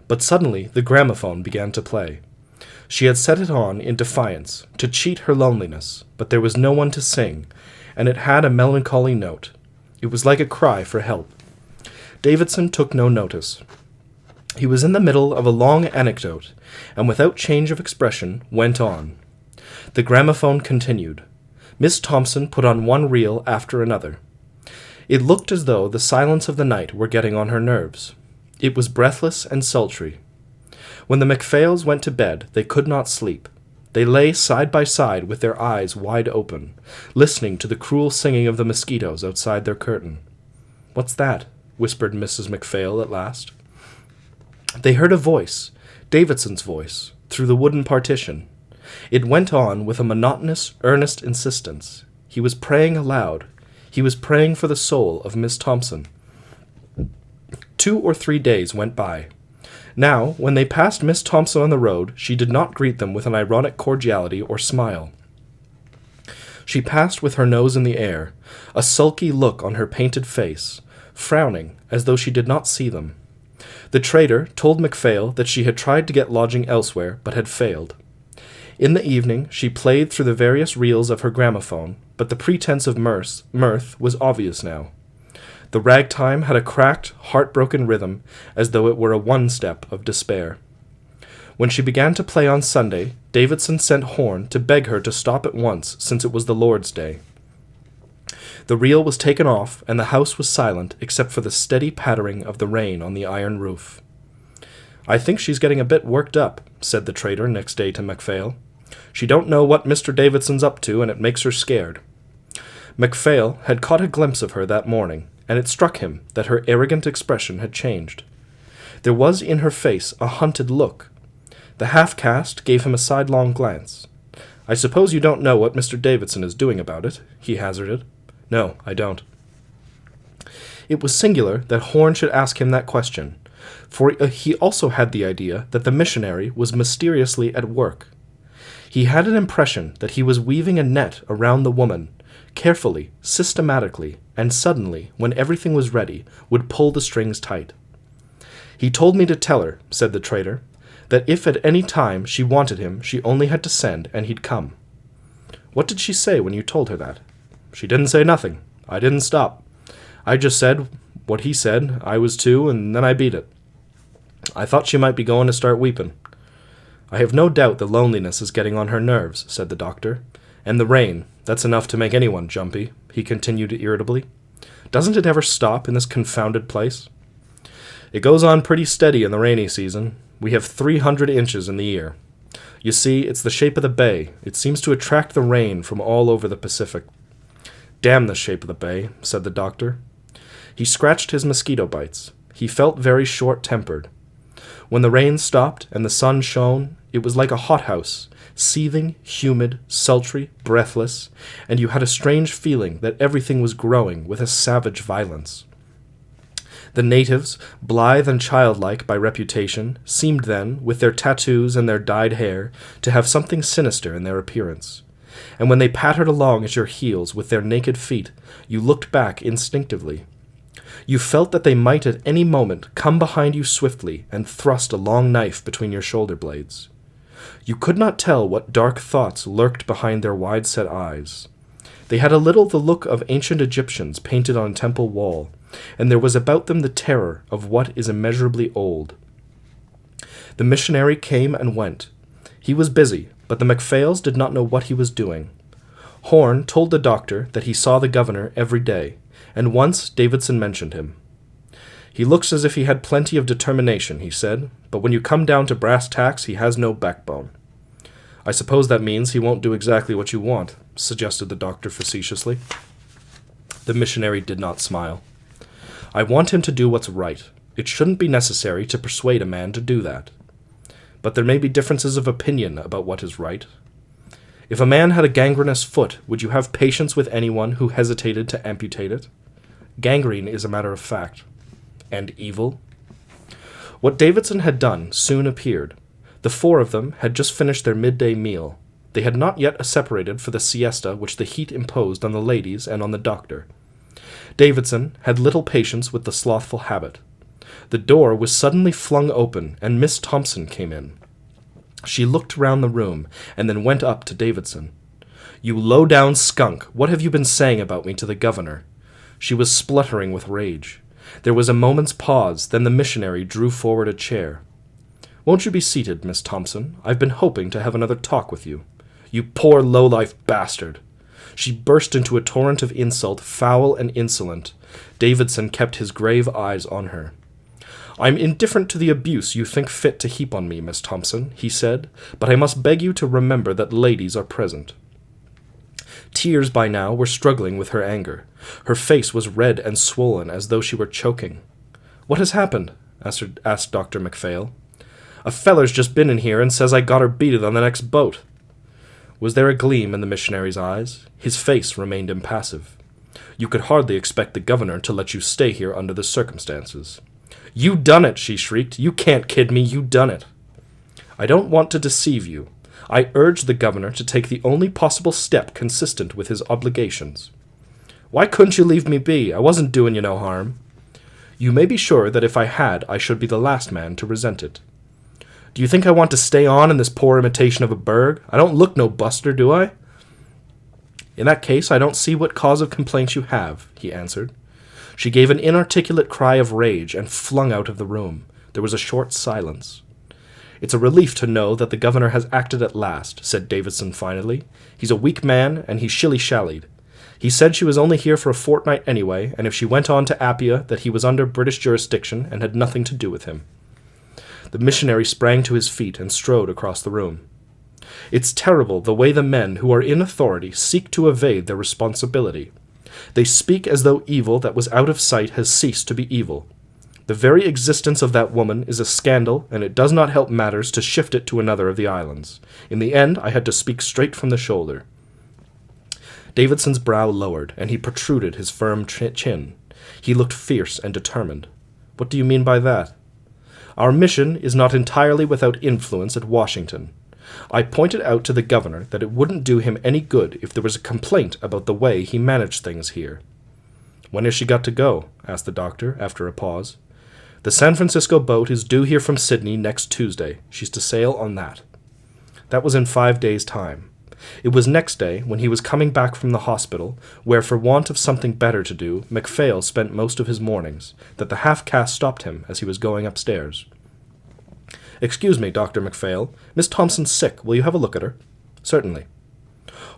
But suddenly the gramophone began to play. She had set it on in defiance, to cheat her loneliness, but there was no one to sing, and it had a melancholy note. It was like a cry for help. Davidson took no notice. He was in the middle of a long anecdote, and without change of expression went on. The gramophone continued. Miss Thompson put on one reel after another. It looked as though the silence of the night were getting on her nerves. It was breathless and sultry. When the MacPhails went to bed, they could not sleep. They lay side by side with their eyes wide open, listening to the cruel singing of the mosquitoes outside their curtain. "What's that?" whispered Mrs. MacPhail at last. They heard a voice, Davidson's voice, through the wooden partition. It went on with a monotonous, earnest insistence. He was praying aloud. He was praying for the soul of Miss Thompson. 2 or 3 days went by. Now, when they passed Miss Thompson on the road, she did not greet them with an ironic cordiality or smile. She passed with her nose in the air, a sulky look on her painted face, frowning as though she did not see them. The trader told MacPhail that she had tried to get lodging elsewhere, but had failed. In the evening she played through the various reels of her gramophone, but the pretense of mirth was obvious now. The ragtime had a cracked, heartbroken rhythm, as though it were a one-step of despair. When she began to play on Sunday, Davidson sent Horn to beg her to stop at once, since it was the Lord's Day. The reel was taken off, and the house was silent except for the steady pattering of the rain on the iron roof. "I think she's getting a bit worked up," said the trader next day to MacPhail. "She don't know what Mr. Davidson's up to, and it makes her scared." MacPhail had caught a glimpse of her that morning, and it struck him that her arrogant expression had changed. There was in her face a hunted look. The half-caste gave him a sidelong glance. "I suppose you don't know what Mr. Davidson is doing about it?" he hazarded. "No, I don't." It was singular that Horn should ask him that question, for he also had the idea that the missionary was mysteriously at work. He had an impression that he was weaving a net around the woman, carefully, systematically, and suddenly, when everything was ready, would pull the strings tight. "He told me to tell her," said the trader, "that if at any time she wanted him, she only had to send, and he'd come." "What did she say when you told her that?" "She didn't say nothing. I didn't stop. I just said what he said, I was too, and then I beat it. I thought she might be going to start weeping." "I have no doubt the loneliness is getting on her nerves," said the doctor. "And the rain, that's enough to make anyone jumpy," he continued irritably. "Doesn't it ever stop in this confounded place?" "It goes on pretty steady in the rainy season. We have 300 inches in the year. You see, it's the shape of the bay. It seems to attract the rain from all over the Pacific." "Damn the shape of the bay," said the doctor. He scratched his mosquito bites. He felt very short-tempered. When the rain stopped and the sun shone, it was like a hothouse, seething, humid, sultry, breathless, and you had a strange feeling that everything was growing with a savage violence. The natives, blithe and childlike by reputation, seemed then, with their tattoos and their dyed hair, to have something sinister in their appearance. And when they pattered along at your heels with their naked feet, you looked back instinctively. You felt that they might at any moment come behind you swiftly and thrust a long knife between your shoulder blades. You could not tell what dark thoughts lurked behind their wide-set eyes. They had a little the look of ancient Egyptians painted on a temple wall, and there was about them the terror of what is immeasurably old. The missionary came and went. He was busy, but the MacPhails did not know what he was doing. Horn told the doctor that he saw the governor every day, and once Davidson mentioned him. "He looks as if he had plenty of determination," he said, "but when you come down to brass tacks, he has no backbone." "I suppose that means he won't do exactly what you want," suggested the doctor facetiously. The missionary did not smile. "I want him to do what's right. It shouldn't be necessary to persuade a man to do that. But there may be differences of opinion about what is right. If a man had a gangrenous foot, would you have patience with anyone who hesitated to amputate it? Gangrene is a matter of fact. And evil?" What Davidson had done soon appeared. The four of them had just finished their midday meal. They had not yet separated for the siesta which the heat imposed on the ladies and on the doctor. Davidson had little patience with the slothful habit. The door was suddenly flung open, and Miss Thompson came in. She looked round the room, and then went up to Davidson. "You low-down skunk, what have you been saying about me to the governor?" She was spluttering with rage. There was a moment's pause, then the missionary drew forward a chair. "Won't you be seated, Miss Thompson? I've been hoping to have another talk with you." "You poor low-life bastard!" She burst into a torrent of insult, foul and insolent. Davidson kept his grave eyes on her. "I'm indifferent to the abuse you think fit to heap on me, Miss Thompson," he said, "but I must beg you to remember that ladies are present." Tears by now were struggling with her anger. Her face was red and swollen as though she were choking. "What has happened?" asked Dr. MacPhail. "A feller's just been in here and says I got her beated on the next boat." Was there a gleam in the missionary's eyes? His face remained impassive. "You could hardly expect the governor to let you stay here under the circumstances." "You done it!" she shrieked. "You can't kid me. You done it." "I don't want to deceive you. I urged the governor to take the only possible step consistent with his obligations." "Why couldn't you leave me be? I wasn't doing you no harm." "You may be sure that if I had, I should be the last man to resent it." "Do you think I want to stay on in this poor imitation of a burg? I don't look no buster, do I?" "In that case, I don't see what cause of complaint you have," he answered. She gave an inarticulate cry of rage and flung out of the room. There was a short silence. "It's a relief to know that the governor has acted at last," said Davidson finally. "He's a weak man, and he shilly-shallied. He said she was only here for a fortnight anyway, and if she went on to Appia, that he was under British jurisdiction and had nothing to do with him." The missionary sprang to his feet and strode across the room. "It's terrible the way the men who are in authority seek to evade their responsibility. They speak as though evil that was out of sight has ceased to be evil. The very existence of that woman is a scandal, and it does not help matters to shift it to another of the islands. In the end, I had to speak straight from the shoulder." Davidson's brow lowered, and he protruded his firm chin. He looked fierce and determined. "What do you mean by that?" "Our mission is not entirely without influence at Washington. I pointed out to the governor that it wouldn't do him any good if there was a complaint about the way he managed things here." "When has she got to go?" asked the doctor, after a pause. "The San Francisco boat is due here from Sydney next Tuesday. She's to sail on that." That was in 5 days' time. It was next day, when he was coming back from the hospital, where for want of something better to do, MacPhail spent most of his mornings, that the half-caste stopped him as he was going upstairs. "Excuse me, Dr. MacPhail. Miss Thompson's sick. Will you have a look at her?" "Certainly."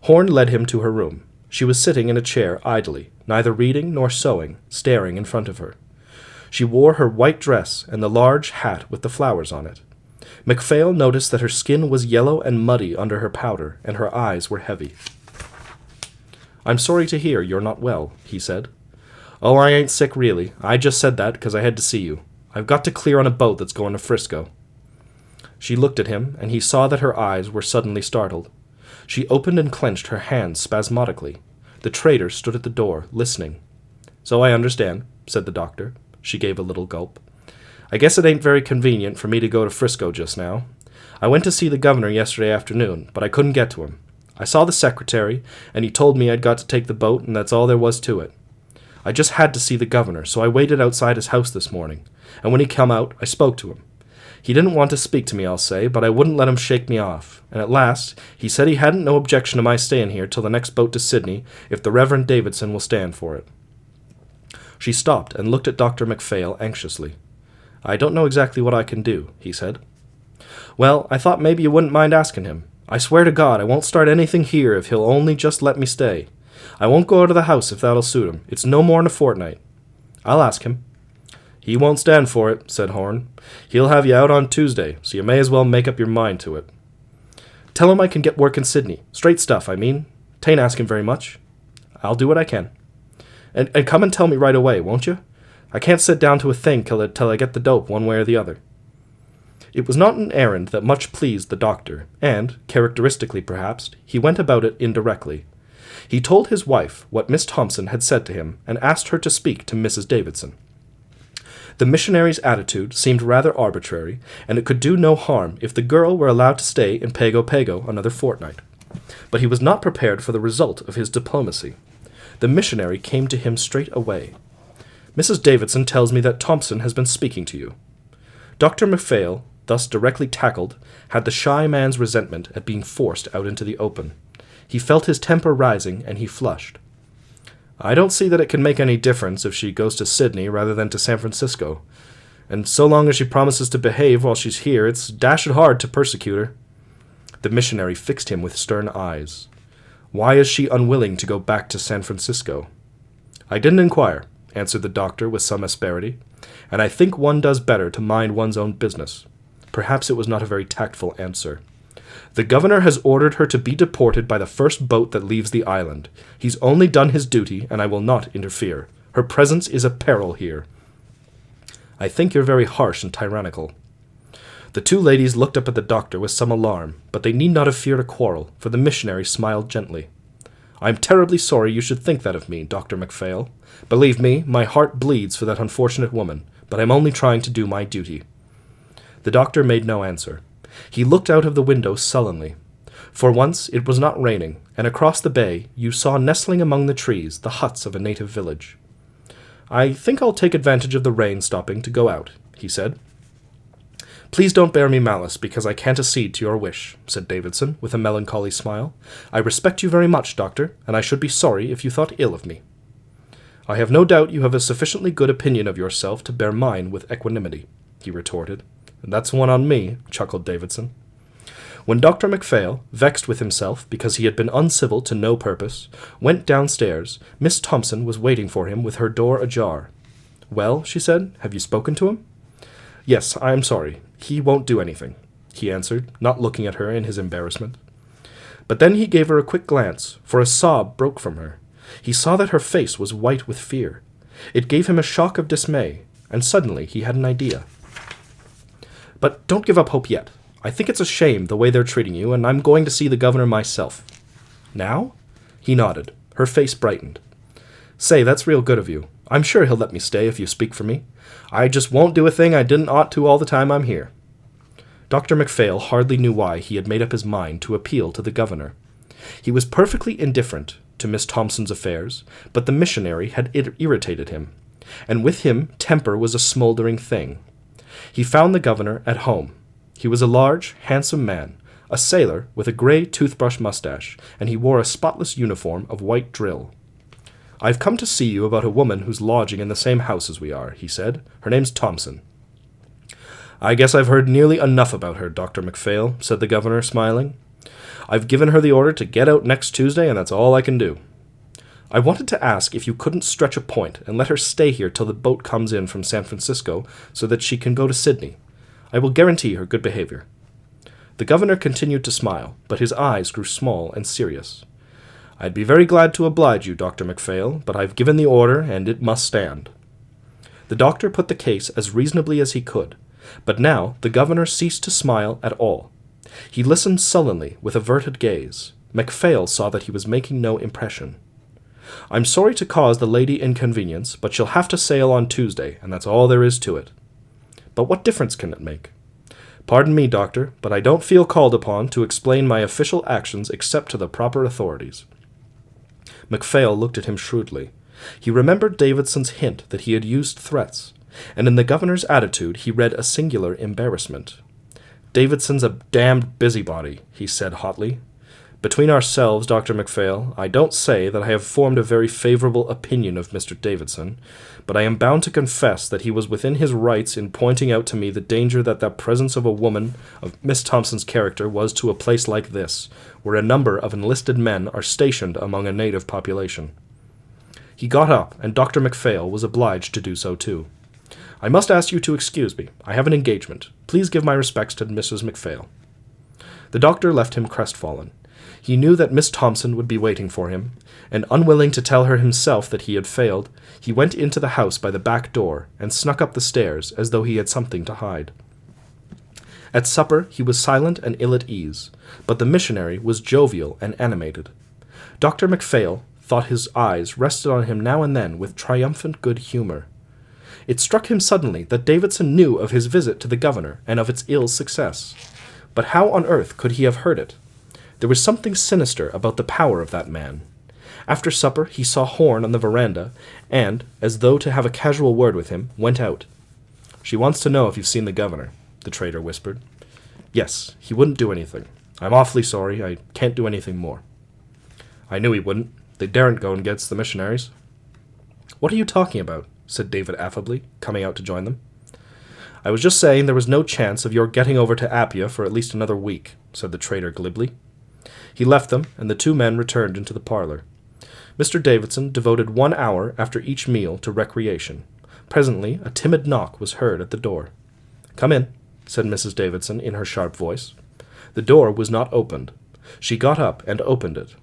Horn led him to her room. She was sitting in a chair idly, neither reading nor sewing, staring in front of her. She wore her white dress and the large hat with the flowers on it. MacPhail noticed that her skin was yellow and muddy under her powder, and her eyes were heavy. "I'm sorry to hear you're not well," he said. "Oh, I ain't sick really. I just said that because I had to see you. I've got to clear on a boat that's going to Frisco." She looked at him, and he saw that her eyes were suddenly startled. She opened and clenched her hands spasmodically. The trader stood at the door, listening. "So I understand," said the doctor. She gave a little gulp. "I guess it ain't very convenient for me to go to Frisco just now. I went to see the governor yesterday afternoon, but I couldn't get to him. I saw the secretary, and he told me I'd got to take the boat, and that's all there was to it. I just had to see the governor, so I waited outside his house this morning, and when he come out, I spoke to him. He didn't want to speak to me, I'll say, but I wouldn't let him shake me off, and at last he said he hadn't no objection to my staying here till the next boat to Sydney, if the Reverend Davidson will stand for it." She stopped and looked at Dr. MacPhail anxiously. "I don't know exactly what I can do," he said. "Well, I thought maybe you wouldn't mind asking him. I swear to God I won't start anything here if he'll only just let me stay. I won't go out of the house if that'll suit him. It's no more'n a fortnight." "I'll ask him." "He won't stand for it," said Horn. "He'll have you out on Tuesday, so you may as well make up your mind to it." "Tell him I can get work in Sydney. Straight stuff, I mean. 'Tain't asking very much." "I'll do what I can." And come and tell me right away, won't you? I can't sit down to a thing till I get the dope one way or the other." It was not an errand that much pleased the doctor, and, characteristically perhaps, he went about it indirectly. He told his wife what Miss Thompson had said to him, and asked her to speak to Mrs. Davidson. The missionary's attitude seemed rather arbitrary, and it could do no harm if the girl were allowed to stay in Pago another fortnight. But he was not prepared for the result of his diplomacy. The missionary came to him straight away. "Mrs. Davidson tells me that Thompson has been speaking to you." Dr. MacPhail, thus directly tackled, had the shy man's resentment at being forced out into the open. He felt his temper rising, and he flushed. "I don't see that it can make any difference if she goes to Sydney rather than to San Francisco. And so long as she promises to behave while she's here, it's dashed hard to persecute her." The missionary fixed him with stern eyes. "Why is she unwilling to go back to San Francisco?" "I didn't inquire," answered the doctor with some asperity, "and I think one does better to mind one's own business." Perhaps it was not a very tactful answer. "The governor has ordered her to be deported by the first boat that leaves the island. He's only done his duty, and I will not interfere. Her presence is a peril here." "I think you're very harsh and tyrannical." The two ladies looked up at the doctor with some alarm, but they need not have feared a quarrel, for the missionary smiled gently. "I am terribly sorry you should think that of me, Dr. MacPhail. Believe me, my heart bleeds for that unfortunate woman, but I am only trying to do my duty." The doctor made no answer. He looked out of the window sullenly. For once it was not raining, and across the bay you saw nestling among the trees the huts of a native village. "I think I'll take advantage of the rain stopping to go out," he said. "Please don't bear me malice because I can't accede to your wish," said Davidson, with a melancholy smile. "I respect you very much, doctor, and I should be sorry if you thought ill of me." "I have no doubt you have a sufficiently good opinion of yourself to bear mine with equanimity," he retorted. "That's one on me," chuckled Davidson. When Dr. MacPhail, vexed with himself because he had been uncivil to no purpose, went downstairs, Miss Thompson was waiting for him with her door ajar. "Well," she said, "have you spoken to him?" "Yes, I am sorry. He won't do anything," he answered, not looking at her in his embarrassment. But then he gave her a quick glance, for a sob broke from her. He saw that her face was white with fear. It gave him a shock of dismay, and suddenly he had an idea. "But don't give up hope yet. I think it's a shame the way they're treating you, and I'm going to see the governor myself." "Now?" He nodded. Her face brightened. "Say, that's real good of you. I'm sure he'll let me stay if you speak for me. I just won't do a thing I didn't ought to all the time I'm here." Dr. MacPhail hardly knew why he had made up his mind to appeal to the governor. He was perfectly indifferent to Miss Thompson's affairs, but the missionary had irritated him, and with him temper was a smoldering thing. He found the governor at home. He was a large, handsome man, a sailor with a gray toothbrush mustache, and he wore a spotless uniform of white drill. "I've come to see you about a woman who's lodging in the same house as we are," he said. "Her name's Thompson." "I guess I've heard nearly enough about her, Dr. MacPhail," said the governor, smiling. "I've given her the order to get out next Tuesday, and that's all I can do. I wanted to ask if you couldn't stretch a point and let her stay here till the boat comes in from San Francisco so that she can go to Sydney. I will guarantee her good behavior." The governor continued to smile, but his eyes grew small and serious. "I'd be very glad to oblige you, Dr. MacPhail, but I've given the order, and it must stand." The doctor put the case as reasonably as he could, but now the governor ceased to smile at all. He listened sullenly, with averted gaze. MacPhail saw that he was making no impression. "I'm sorry to cause the lady inconvenience, but she'll have to sail on Tuesday, and that's all there is to it." "But what difference can it make?" "Pardon me, doctor, but I don't feel called upon to explain my official actions except to the proper authorities." MacPhail looked at him shrewdly. He remembered Davidson's hint that he had used threats, and in the governor's attitude he read a singular embarrassment. "Davidson's a damned busybody," he said hotly. "Between ourselves, Dr. MacPhail, I don't say that I have formed a very favorable opinion of Mr. Davidson, but I am bound to confess that he was within his rights in pointing out to me the danger that the presence of a woman of Miss Thompson's character was to a place like this, where a number of enlisted men are stationed among a native population." He got up, and Dr. MacPhail was obliged to do so too. "I must ask you to excuse me. I have an engagement. Please give my respects to Mrs. MacPhail." The doctor left him crestfallen. He knew that Miss Thompson would be waiting for him, and unwilling to tell her himself that he had failed, he went into the house by the back door and snuck up the stairs as though he had something to hide. At supper he was silent and ill at ease, but the missionary was jovial and animated. Dr. MacPhail thought his eyes rested on him now and then with triumphant good humor. It struck him suddenly that Davidson knew of his visit to the governor and of its ill success. But how on earth could he have heard it? There was something sinister about the power of that man. After supper he saw Horn on the veranda, and, as though to have a casual word with him, went out. "She wants to know if you've seen the governor," the trader whispered. "Yes, he wouldn't do anything. I'm awfully sorry, I can't do anything more." "I knew he wouldn't. They daren't go against the missionaries." "What are you talking about?" said David affably, coming out to join them. "I was just saying there was no chance of your getting over to Appia for at least another week," said the trader glibly. He left them, and the two men returned into the parlor. Mr. Davidson devoted 1 hour after each meal to recreation. Presently a timid knock was heard at the door. "Come in," said Mrs. Davidson in her sharp voice. The door was not opened. She got up and opened it.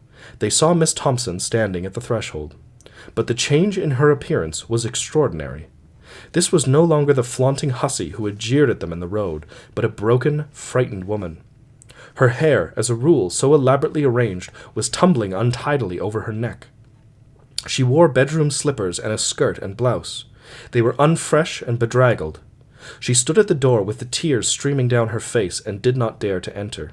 They saw Miss Thompson standing at the threshold. But the change in her appearance was extraordinary. This was no longer the flaunting hussy who had jeered at them in the road, but a broken, frightened woman. Her hair, as a rule so elaborately arranged, was tumbling untidily over her neck. She wore bedroom slippers and a skirt and blouse. They were unfresh and bedraggled. She stood at the door with the tears streaming down her face and did not dare to enter.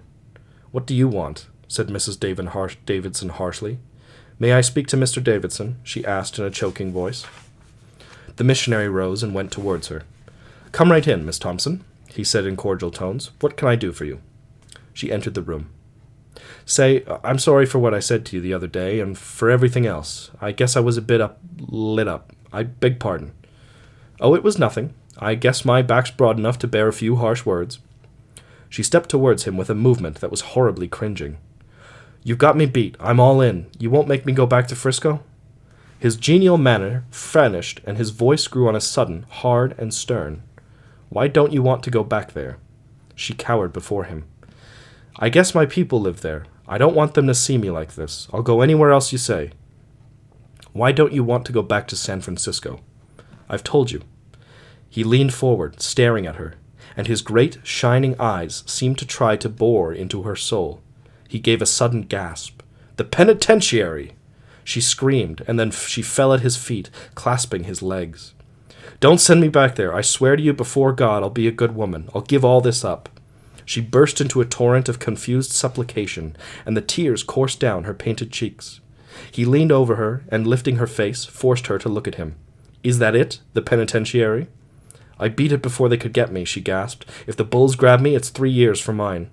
"What do you want?" said Mrs. Davidson harshly. "May I speak to Mr. Davidson?" she asked in a choking voice. The missionary rose and went towards her. "Come right in, Miss Thompson," he said in cordial tones. "What can I do for you?" She entered the room. "Say, I'm sorry for what I said to you the other day, and for everything else. I guess I was a bit lit up. I beg pardon." "Oh, it was nothing. I guess my back's broad enough to bear a few harsh words." She stepped towards him with a movement that was horribly cringing. "You've got me beat. I'm all in. You won't make me go back to Frisco?" His genial manner vanished, and his voice grew on a sudden, hard and stern. "Why don't you want to go back there?" She cowered before him. "I guess my people live there. I don't want them to see me like this. I'll go anywhere else you say." "Why don't you want to go back to San Francisco?" "I've told you." He leaned forward, staring at her, and his great, shining eyes seemed to try to bore into her soul. He gave a sudden gasp. "The penitentiary!" She screamed, and then she fell at his feet, clasping his legs. "Don't send me back there. I swear to you before God I'll be a good woman. I'll give all this up." She burst into a torrent of confused supplication, and the tears coursed down her painted cheeks. He leaned over her, and lifting her face, forced her to look at him. "Is that it? The penitentiary?" "I beat it before they could get me," she gasped. "If the bulls grab me, it's 3 years for mine."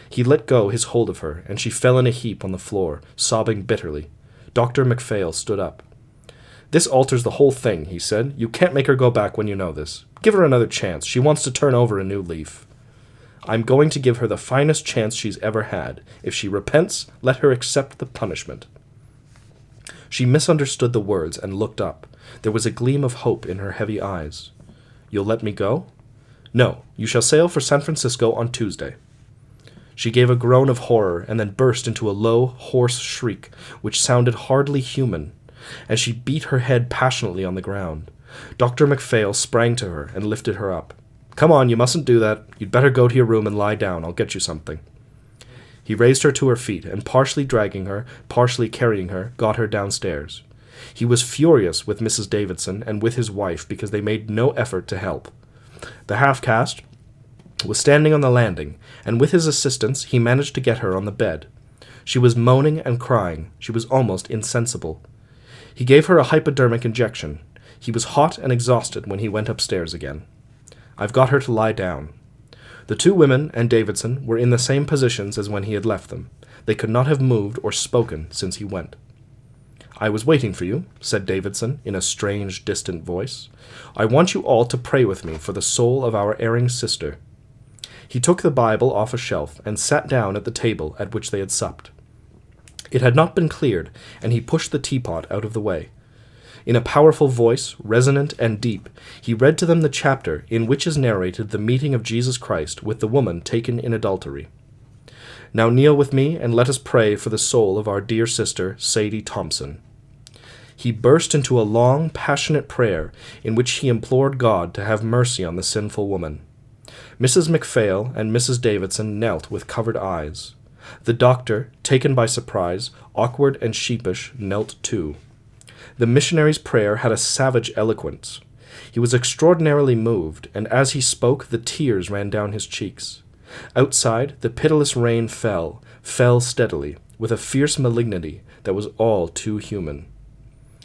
He let go his hold of her, and she fell in a heap on the floor, sobbing bitterly. Dr. MacPhail stood up. "This alters the whole thing," he said. "You can't make her go back when you know this. Give her another chance. She wants to turn over a new leaf." "I'm going to give her the finest chance she's ever had. If she repents, let her accept the punishment." She misunderstood the words and looked up. There was a gleam of hope in her heavy eyes. "You'll let me go?" "No. You shall sail for San Francisco on Tuesday." She gave a groan of horror and then burst into a low, hoarse shriek, which sounded hardly human, and she beat her head passionately on the ground. Dr. MacPhail sprang to her and lifted her up. "Come on, you mustn't do that. You'd better go to your room and lie down. I'll get you something." He raised her to her feet, and partially dragging her, partially carrying her, got her downstairs. He was furious with Mrs. Davidson and with his wife because they made no effort to help. The half-caste was standing on the landing, and with his assistance he managed to get her on the bed. She was moaning and crying. She was almost insensible. He gave her a hypodermic injection. He was hot and exhausted when he went upstairs again. "I've got her to lie down." The two women and Davidson were in the same positions as when he had left them. They could not have moved or spoken since he went. "I was waiting for you," said Davidson in a strange, distant voice. "I want you all to pray with me for the soul of our erring sister." He took the Bible off a shelf and sat down at the table at which they had supped. It had not been cleared, and he pushed the teapot out of the way. In a powerful voice, resonant and deep, he read to them the chapter in which is narrated the meeting of Jesus Christ with the woman taken in adultery. "Now kneel with me and let us pray for the soul of our dear sister, Sadie Thompson." He burst into a long, passionate prayer in which he implored God to have mercy on the sinful woman. Mrs. MacPhail and Mrs. Davidson knelt with covered eyes. The doctor, taken by surprise, awkward and sheepish, knelt too. The missionary's prayer had a savage eloquence. He was extraordinarily moved, and as he spoke the tears ran down his cheeks. Outside, the pitiless rain fell steadily, with a fierce malignity that was all too human.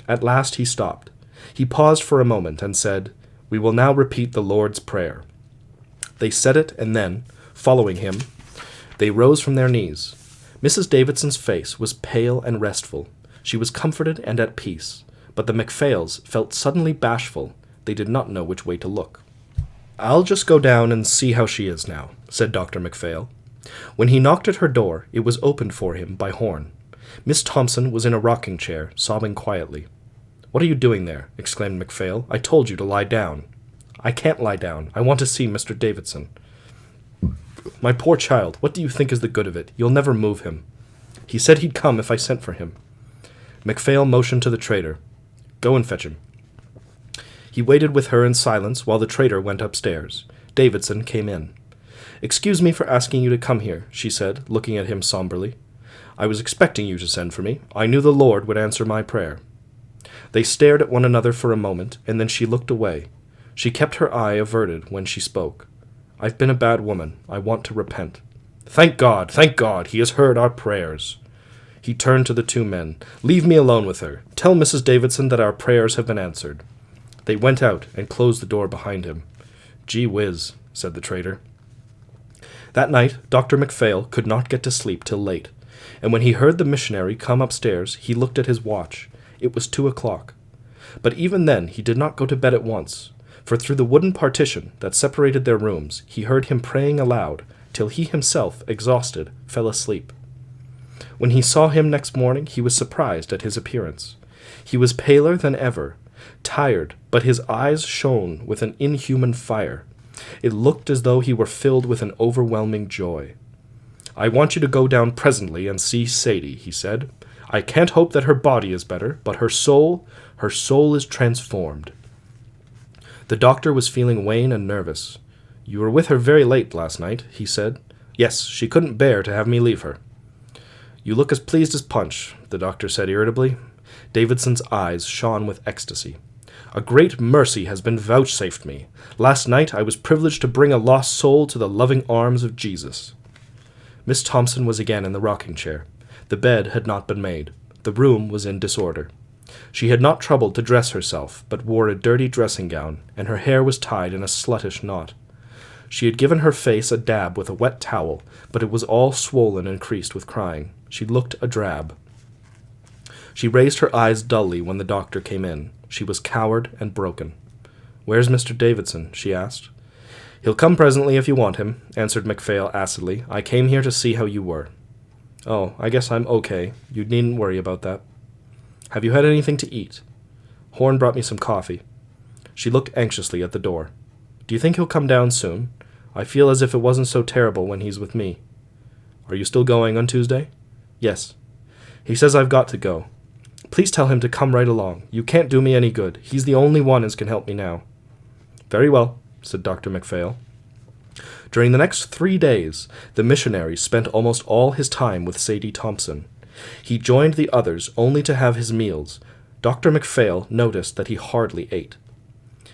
At last he stopped. He paused for a moment and said, "We will now repeat the Lord's Prayer." They said it, and then, following him, they rose from their knees. Mrs. Davidson's face was pale and restful. She was comforted and at peace, but the MacPhails felt suddenly bashful. They did not know which way to look. "I'll just go down and see how she is now," said Dr. MacPhail. When he knocked at her door, it was opened for him by Horn. Miss Thompson was in a rocking chair, sobbing quietly. "What are you doing there?" exclaimed MacPhail. "I told you to lie down." "I can't lie down. I want to see Mr. Davidson." "My poor child, what do you think is the good of it? You'll never move him." "He said he'd come if I sent for him." MacPhail motioned to the trader. "Go and fetch him." He waited with her in silence while the trader went upstairs. Davidson came in. "Excuse me for asking you to come here," she said, looking at him somberly. "I was expecting you to send for me. I knew the Lord would answer my prayer." They stared at one another for a moment, and then she looked away. She kept her eye averted when she spoke. "I've been a bad woman. I want to repent." Thank God! He has heard our prayers." He turned to the two men. "Leave me alone with her. Tell Mrs. Davidson that our prayers have been answered." They went out and closed the door behind him. "Gee whiz," said the trader. That night, Dr. MacPhail could not get to sleep till late, and when he heard the missionary come upstairs, he looked at his watch. It was 2:00. But even then he did not go to bed at once, for through the wooden partition that separated their rooms he heard him praying aloud, till he himself, exhausted, fell asleep. When he saw him next morning, he was surprised at his appearance. He was paler than ever, tired, but his eyes shone with an inhuman fire. It looked as though he were filled with an overwhelming joy. "I want you to go down presently and see Sadie," he said. "I can't hope that her body is better, but her soul is transformed." The doctor was feeling wan and nervous. "You were with her very late last night," he said. "Yes, she couldn't bear to have me leave her." "You look as pleased as Punch," the doctor said irritably. Davidson's eyes shone with ecstasy. "A great mercy has been vouchsafed me. Last night I was privileged to bring a lost soul to the loving arms of Jesus." Miss Thompson was again in the rocking chair. The bed had not been made. The room was in disorder. She had not troubled to dress herself, but wore a dirty dressing gown, and her hair was tied in a sluttish knot. She had given her face a dab with a wet towel, but it was all swollen and creased with crying. She looked a drab. She raised her eyes dully when the doctor came in. She was coward and broken. "Where's Mr. Davidson?" she asked. "He'll come presently if you want him," answered MacPhail acidly. "I came here to see how you were." "Oh, I guess I'm okay. You needn't worry about that." "Have you had anything to eat?" "Horn brought me some coffee." She looked anxiously at the door. "Do you think he'll come down soon? I feel as if it wasn't so terrible when he's with me." "Are you still going on Tuesday?" "Yes." "He says I've got to go." Please tell him to come right along. You can't do me any good. He's the only one as can help me now." "Very well," said Dr. MacPhail. During the next 3 days, the missionary spent almost all his time with Sadie Thompson. He joined the others only to have his meals. Dr. MacPhail noticed that he hardly ate.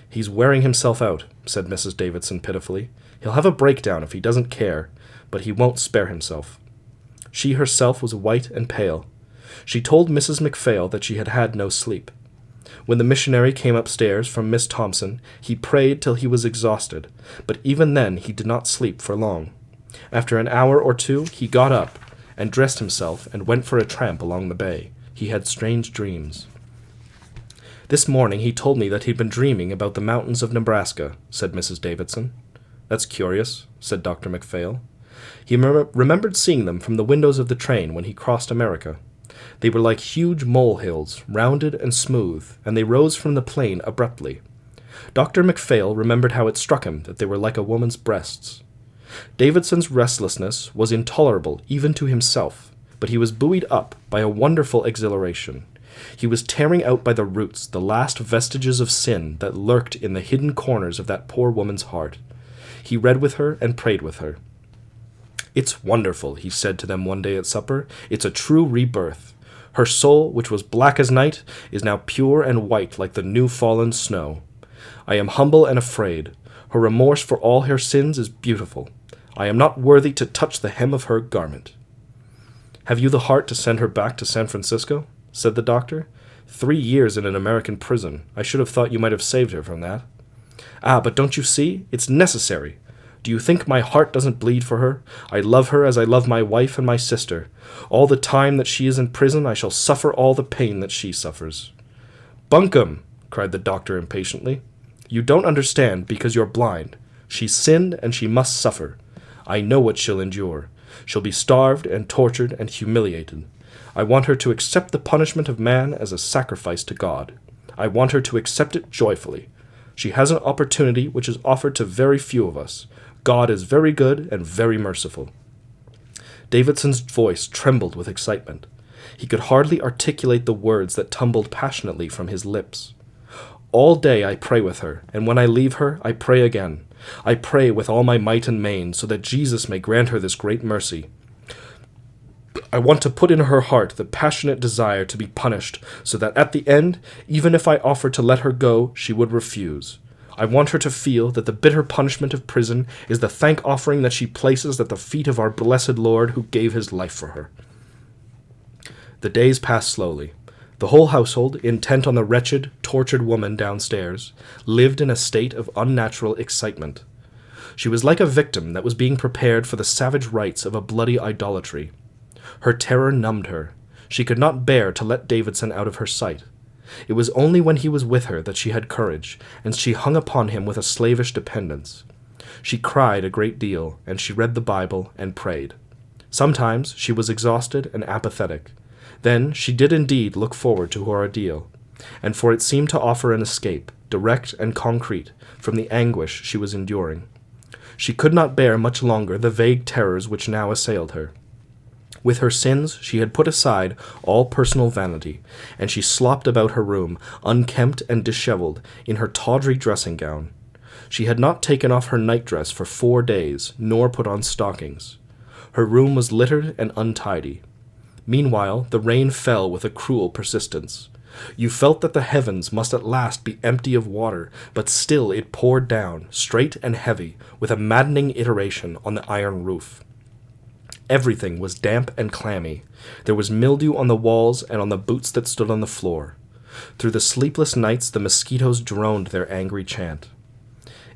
"He's wearing himself out," said Mrs. Davidson pitifully. "He'll have a breakdown if he doesn't care, but he won't spare himself." She herself was white and pale. She told Mrs. MacPhail that she had had no sleep. When the missionary came upstairs from Miss Thompson, he prayed till he was exhausted, but even then he did not sleep for long. After an hour or two, he got up and dressed himself and went for a tramp along the bay. He had strange dreams. "This morning he told me that he'd been dreaming about the mountains of Nebraska," said Mrs. Davidson. "That's curious," said Dr. MacPhail. He remembered seeing them from the windows of the train when he crossed America. They were like huge molehills, rounded and smooth, and they rose from the plain abruptly. Dr. MacPhail remembered how it struck him that they were like a woman's breasts. Davidson's restlessness was intolerable even to himself, but he was buoyed up by a wonderful exhilaration. He was tearing out by the roots the last vestiges of sin that lurked in the hidden corners of that poor woman's heart. He read with her and prayed with her. "It's wonderful," he said to them one day at supper. "It's a true rebirth. Her soul, which was black as night, is now pure and white like the new-fallen snow. I am humble and afraid. Her remorse for all her sins is beautiful. I am not worthy to touch the hem of her garment." "Have you the heart to send her back to San Francisco?" said the doctor. 3 years in an American prison. I should have thought you might have saved her from that." "Ah, but don't you see? It's necessary. Do you think my heart doesn't bleed for her? I love her as I love my wife and my sister. All the time that she is in prison, I shall suffer all the pain that she suffers." "Bunkum!" cried the doctor impatiently. "You don't understand because you're blind. She's sinned and she must suffer. I know what she'll endure. She'll be starved and tortured and humiliated. I want her to accept the punishment of man as a sacrifice to God. I want her to accept it joyfully. She has an opportunity which is offered to very few of us. God is very good and very merciful." Davidson's voice trembled with excitement. He could hardly articulate the words that tumbled passionately from his lips. "All day I pray with her, and when I leave her, I pray again. I pray with all my might and main, so that Jesus may grant her this great mercy. I want to put in her heart the passionate desire to be punished, so that at the end, even if I offered to let her go, she would refuse. I want her to feel that the bitter punishment of prison is the thank-offering that she places at the feet of our blessed Lord who gave his life for her." The days passed slowly. The whole household, intent on the wretched, tortured woman downstairs, lived in a state of unnatural excitement. She was like a victim that was being prepared for the savage rites of a bloody idolatry. Her terror numbed her. She could not bear to let Davidson out of her sight. It was only when he was with her that she had courage, and she hung upon him with a slavish dependence. She cried a great deal, and she read the Bible and prayed. Sometimes she was exhausted and apathetic. Then she did indeed look forward to her ordeal, and for it seemed to offer an escape, direct and concrete, from the anguish she was enduring. She could not bear much longer the vague terrors which now assailed her. With her sins she had put aside all personal vanity, and she slopped about her room, unkempt and dishevelled, in her tawdry dressing-gown. She had not taken off her night-dress for 4 days, nor put on stockings. Her room was littered and untidy. Meanwhile the rain fell with a cruel persistence. You felt that the heavens must at last be empty of water, but still it poured down, straight and heavy, with a maddening iteration on the iron roof. Everything was damp and clammy. There was mildew on the walls and on the boots that stood on the floor. Through the sleepless nights the mosquitoes droned their angry chant.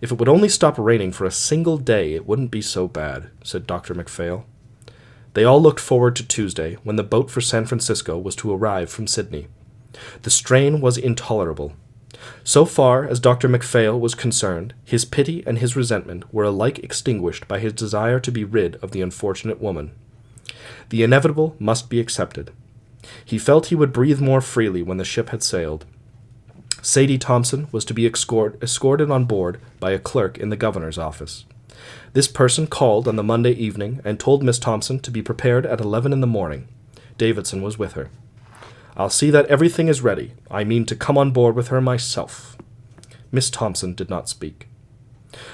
"If it would only stop raining for a single day, it wouldn't be so bad," said Dr. MacPhail. They all looked forward to Tuesday, when the boat for San Francisco was to arrive from Sydney. The strain was intolerable. So far as Dr. MacPhail was concerned, his pity and his resentment were alike extinguished by his desire to be rid of the unfortunate woman. The inevitable must be accepted. He felt he would breathe more freely when the ship had sailed. Sadie Thompson was to be escorted on board by a clerk in the governor's office. This person called on the Monday evening and told Miss Thompson to be prepared at 11 in the morning. Davidson was with her. I'll see that everything is ready. I mean to come on board with her myself." Miss Thompson did not speak.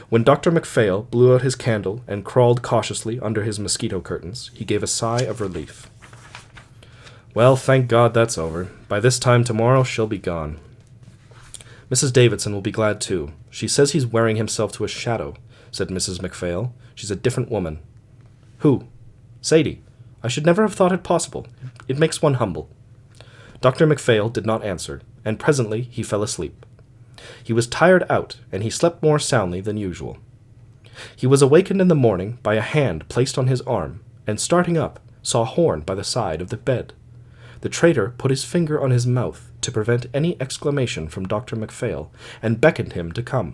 When Dr. MacPhail blew out his candle and crawled cautiously under his mosquito curtains, he gave a sigh of relief. "Well, thank God that's over. By this time tomorrow she'll be gone. Mrs. Davidson will be glad too. She says he's wearing himself to a shadow," said Mrs. MacPhail. "She's a different woman." "Who?" "Sadie. I should never have thought it possible. It makes one humble." Dr. MacPhail did not answer, and presently he fell asleep. He was tired out, and he slept more soundly than usual. He was awakened in the morning by a hand placed on his arm, and starting up, saw Horn by the side of the bed. The traitor put his finger on his mouth to prevent any exclamation from Dr. MacPhail, and beckoned him to come.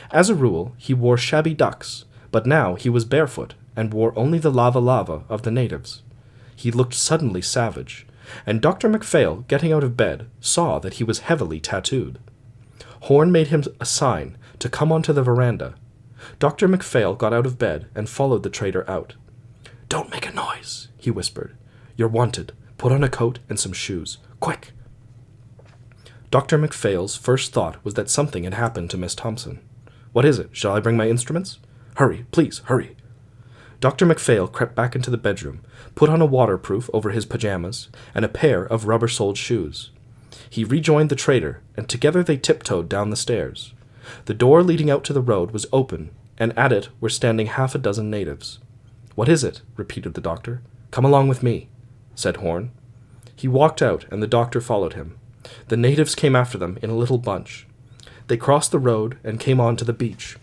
As a rule, he wore shabby ducks, but now he was barefoot, and wore only the lava of the natives. He looked suddenly savage, and Dr. MacPhail, getting out of bed, saw that he was heavily tattooed. Horn made him a sign to come onto the veranda. Dr. MacPhail got out of bed and followed the traitor out. "Don't make a noise," he whispered. "You're wanted. Put on a coat and some shoes. Quick!" Dr. MacPhail's first thought was that something had happened to Miss Thompson. "What is it? Shall I bring my instruments?" "Hurry, please, hurry." Dr. MacPhail crept back into the bedroom, put on a waterproof over his pajamas, and a pair of rubber-soled shoes. He rejoined the traitor, and together they tiptoed down the stairs. The door leading out to the road was open, and at it were standing half a dozen natives. "What is it?" repeated the doctor. "Come along with me," said Horn. He walked out, and the doctor followed him. The natives came after them in a little bunch. They crossed the road and came on to the beach.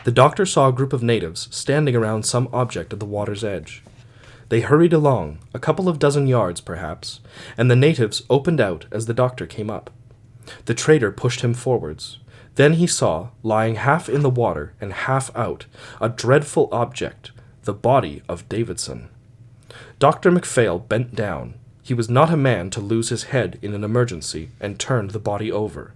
The doctor saw a group of natives standing around some object at the water's edge. They hurried along, a couple of dozen yards perhaps, and the natives opened out as the doctor came up. The traitor pushed him forwards. Then he saw, lying half in the water and half out, a dreadful object, the body of Davidson. Dr. MacPhail bent down. He was not a man to lose his head in an emergency, and turned the body over.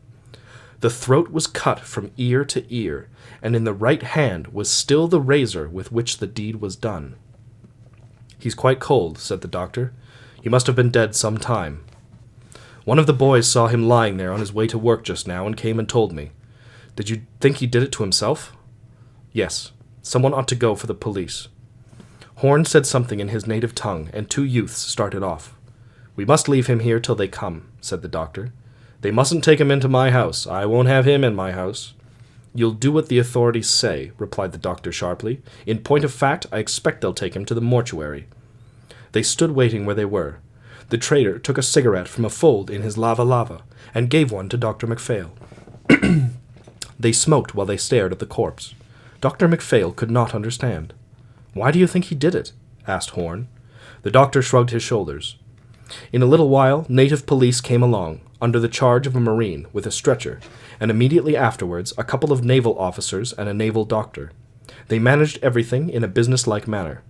The throat was cut from ear to ear, and in the right hand was still the razor with which the deed was done. "He's quite cold," said the doctor. "He must have been dead some time. One of the boys saw him lying there on his way to work just now, and came and told me. Did you think he did it to himself?" "Yes. Someone ought to go for the police." Horn said something in his native tongue, and two youths started off. "We must leave him here till they come," said the doctor. "They mustn't take him into my house. I won't have him in my house." "You'll do what the authorities say," replied the doctor sharply. "In point of fact, I expect they'll take him to the mortuary." They stood waiting where they were. The traitor took a cigarette from a fold in his lava, and gave one to Dr. MacPhail. They smoked while they stared at the corpse. Dr. MacPhail could not understand. "Why do you think he did it?" asked Horn. The doctor shrugged his shoulders. In a little while, native police came along, under the charge of a marine, with a stretcher, and immediately afterwards a couple of naval officers and a naval doctor. They managed everything in a business-like manner.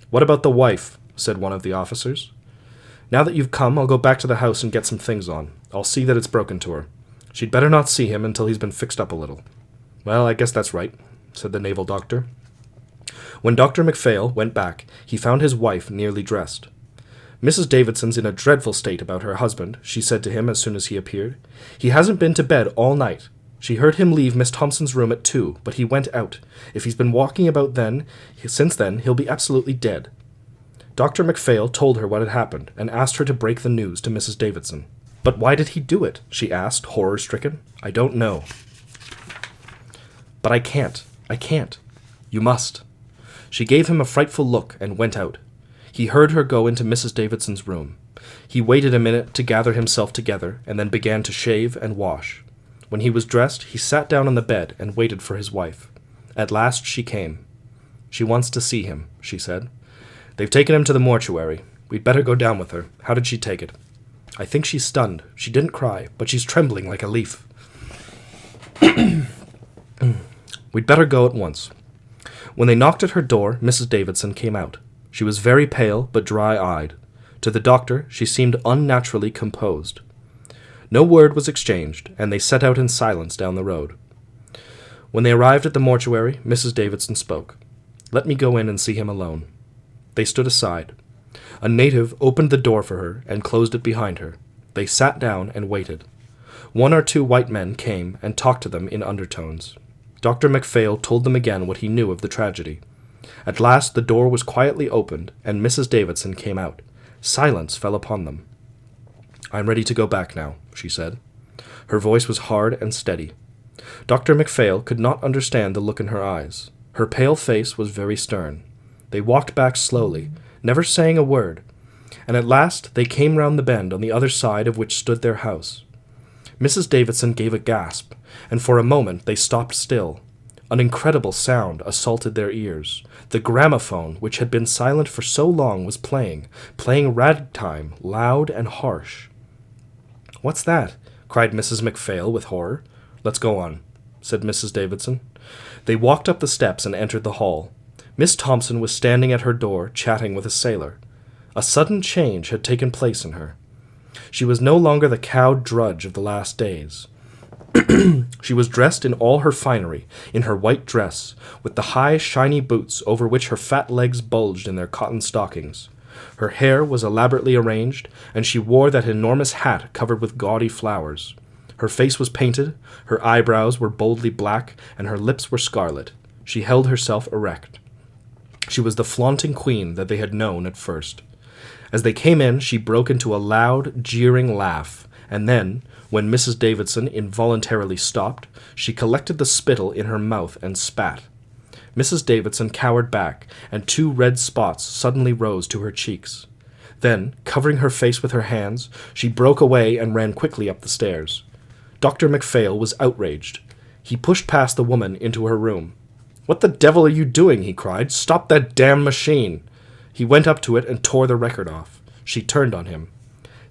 "What about the wife?" said one of the officers. "Now that you've come, I'll go back to the house and get some things on. I'll see that it's broken to her. She'd better not see him until he's been fixed up a little." "Well, I guess that's right," said the naval doctor. When Dr. MacPhail went back, he found his wife nearly dressed. "Mrs. Davidson's in a dreadful state about her husband," she said to him as soon as he appeared. "He hasn't been to bed all night. She heard him leave Miss Thompson's room at 2, but he went out. If he's been walking about since then, he'll be absolutely dead." Dr. MacPhail told her what had happened, and asked her to break the news to Mrs. Davidson. "But why did he do it?" she asked, horror-stricken. "I don't know." "But I can't. You must." She gave him a frightful look and went out. He heard her go into Mrs. Davidson's room. He waited a minute to gather himself together, and then began to shave and wash. When he was dressed, he sat down on the bed and waited for his wife. At last she came. "She wants to see him," she said. "They've taken him to the mortuary. We'd better go down with her. How did she take it?" "I think she's stunned. She didn't cry, but she's trembling like a leaf." "We'd better go at once." When they knocked at her door, Mrs. Davidson came out. She was very pale, but dry-eyed. To the doctor, she seemed unnaturally composed. No word was exchanged, and they set out in silence down the road. When they arrived at the mortuary, Mrs. Davidson spoke. "Let me go in and see him alone." They stood aside. A native opened the door for her and closed it behind her. They sat down and waited. 1 or 2 white men came and talked to them in undertones. Dr. MacPhail told them again what he knew of the tragedy. At last the door was quietly opened, and Mrs. Davidson came out. Silence fell upon them. "I'm ready to go back now," she said. Her voice was hard and steady. Dr. MacPhail could not understand the look in her eyes. Her pale face was very stern. They walked back slowly, never saying a word, and at last they came round the bend on the other side of which stood their house. Mrs. Davidson gave a gasp, and for a moment they stopped still. An incredible sound assaulted their ears. The gramophone, which had been silent for so long, was playing ragtime, loud and harsh. "What's that?" cried Mrs. MacPhail with horror. "Let's go on," said Mrs. Davidson. They walked up the steps and entered the hall. Miss Thompson was standing at her door, chatting with a sailor. A sudden change had taken place in her. She was no longer the cowed drudge of the last days. She was dressed in all her finery, in her white dress, with the high, shiny boots over which her fat legs bulged in their cotton stockings. Her hair was elaborately arranged, and she wore that enormous hat covered with gaudy flowers. Her face was painted, her eyebrows were boldly black, and her lips were scarlet. She held herself erect. She was the flaunting queen that they had known at first. As they came in, she broke into a loud, jeering laugh, and then, when Mrs. Davidson involuntarily stopped, she collected the spittle in her mouth and spat. Mrs. Davidson cowered back, and 2 red spots suddenly rose to her cheeks. Then, covering her face with her hands, she broke away and ran quickly up the stairs. Dr. MacPhail was outraged. He pushed past the woman into her room. "What the devil are you doing?" he cried. "Stop that damn machine!" He went up to it and tore the record off. She turned on him.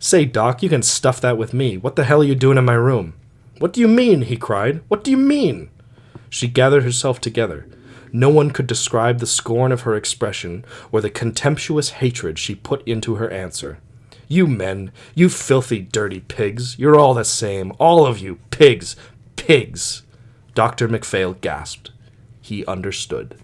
"Say, Doc, you can stuff that with me. What the hell are you doing in my room?" "What do you mean?" he cried. "What do you mean?" She gathered herself together. No one could describe the scorn of her expression or the contemptuous hatred she put into her answer. "You men, you filthy, dirty pigs, you're all the same, all of you, pigs, pigs!" Dr. MacPhail gasped. He understood.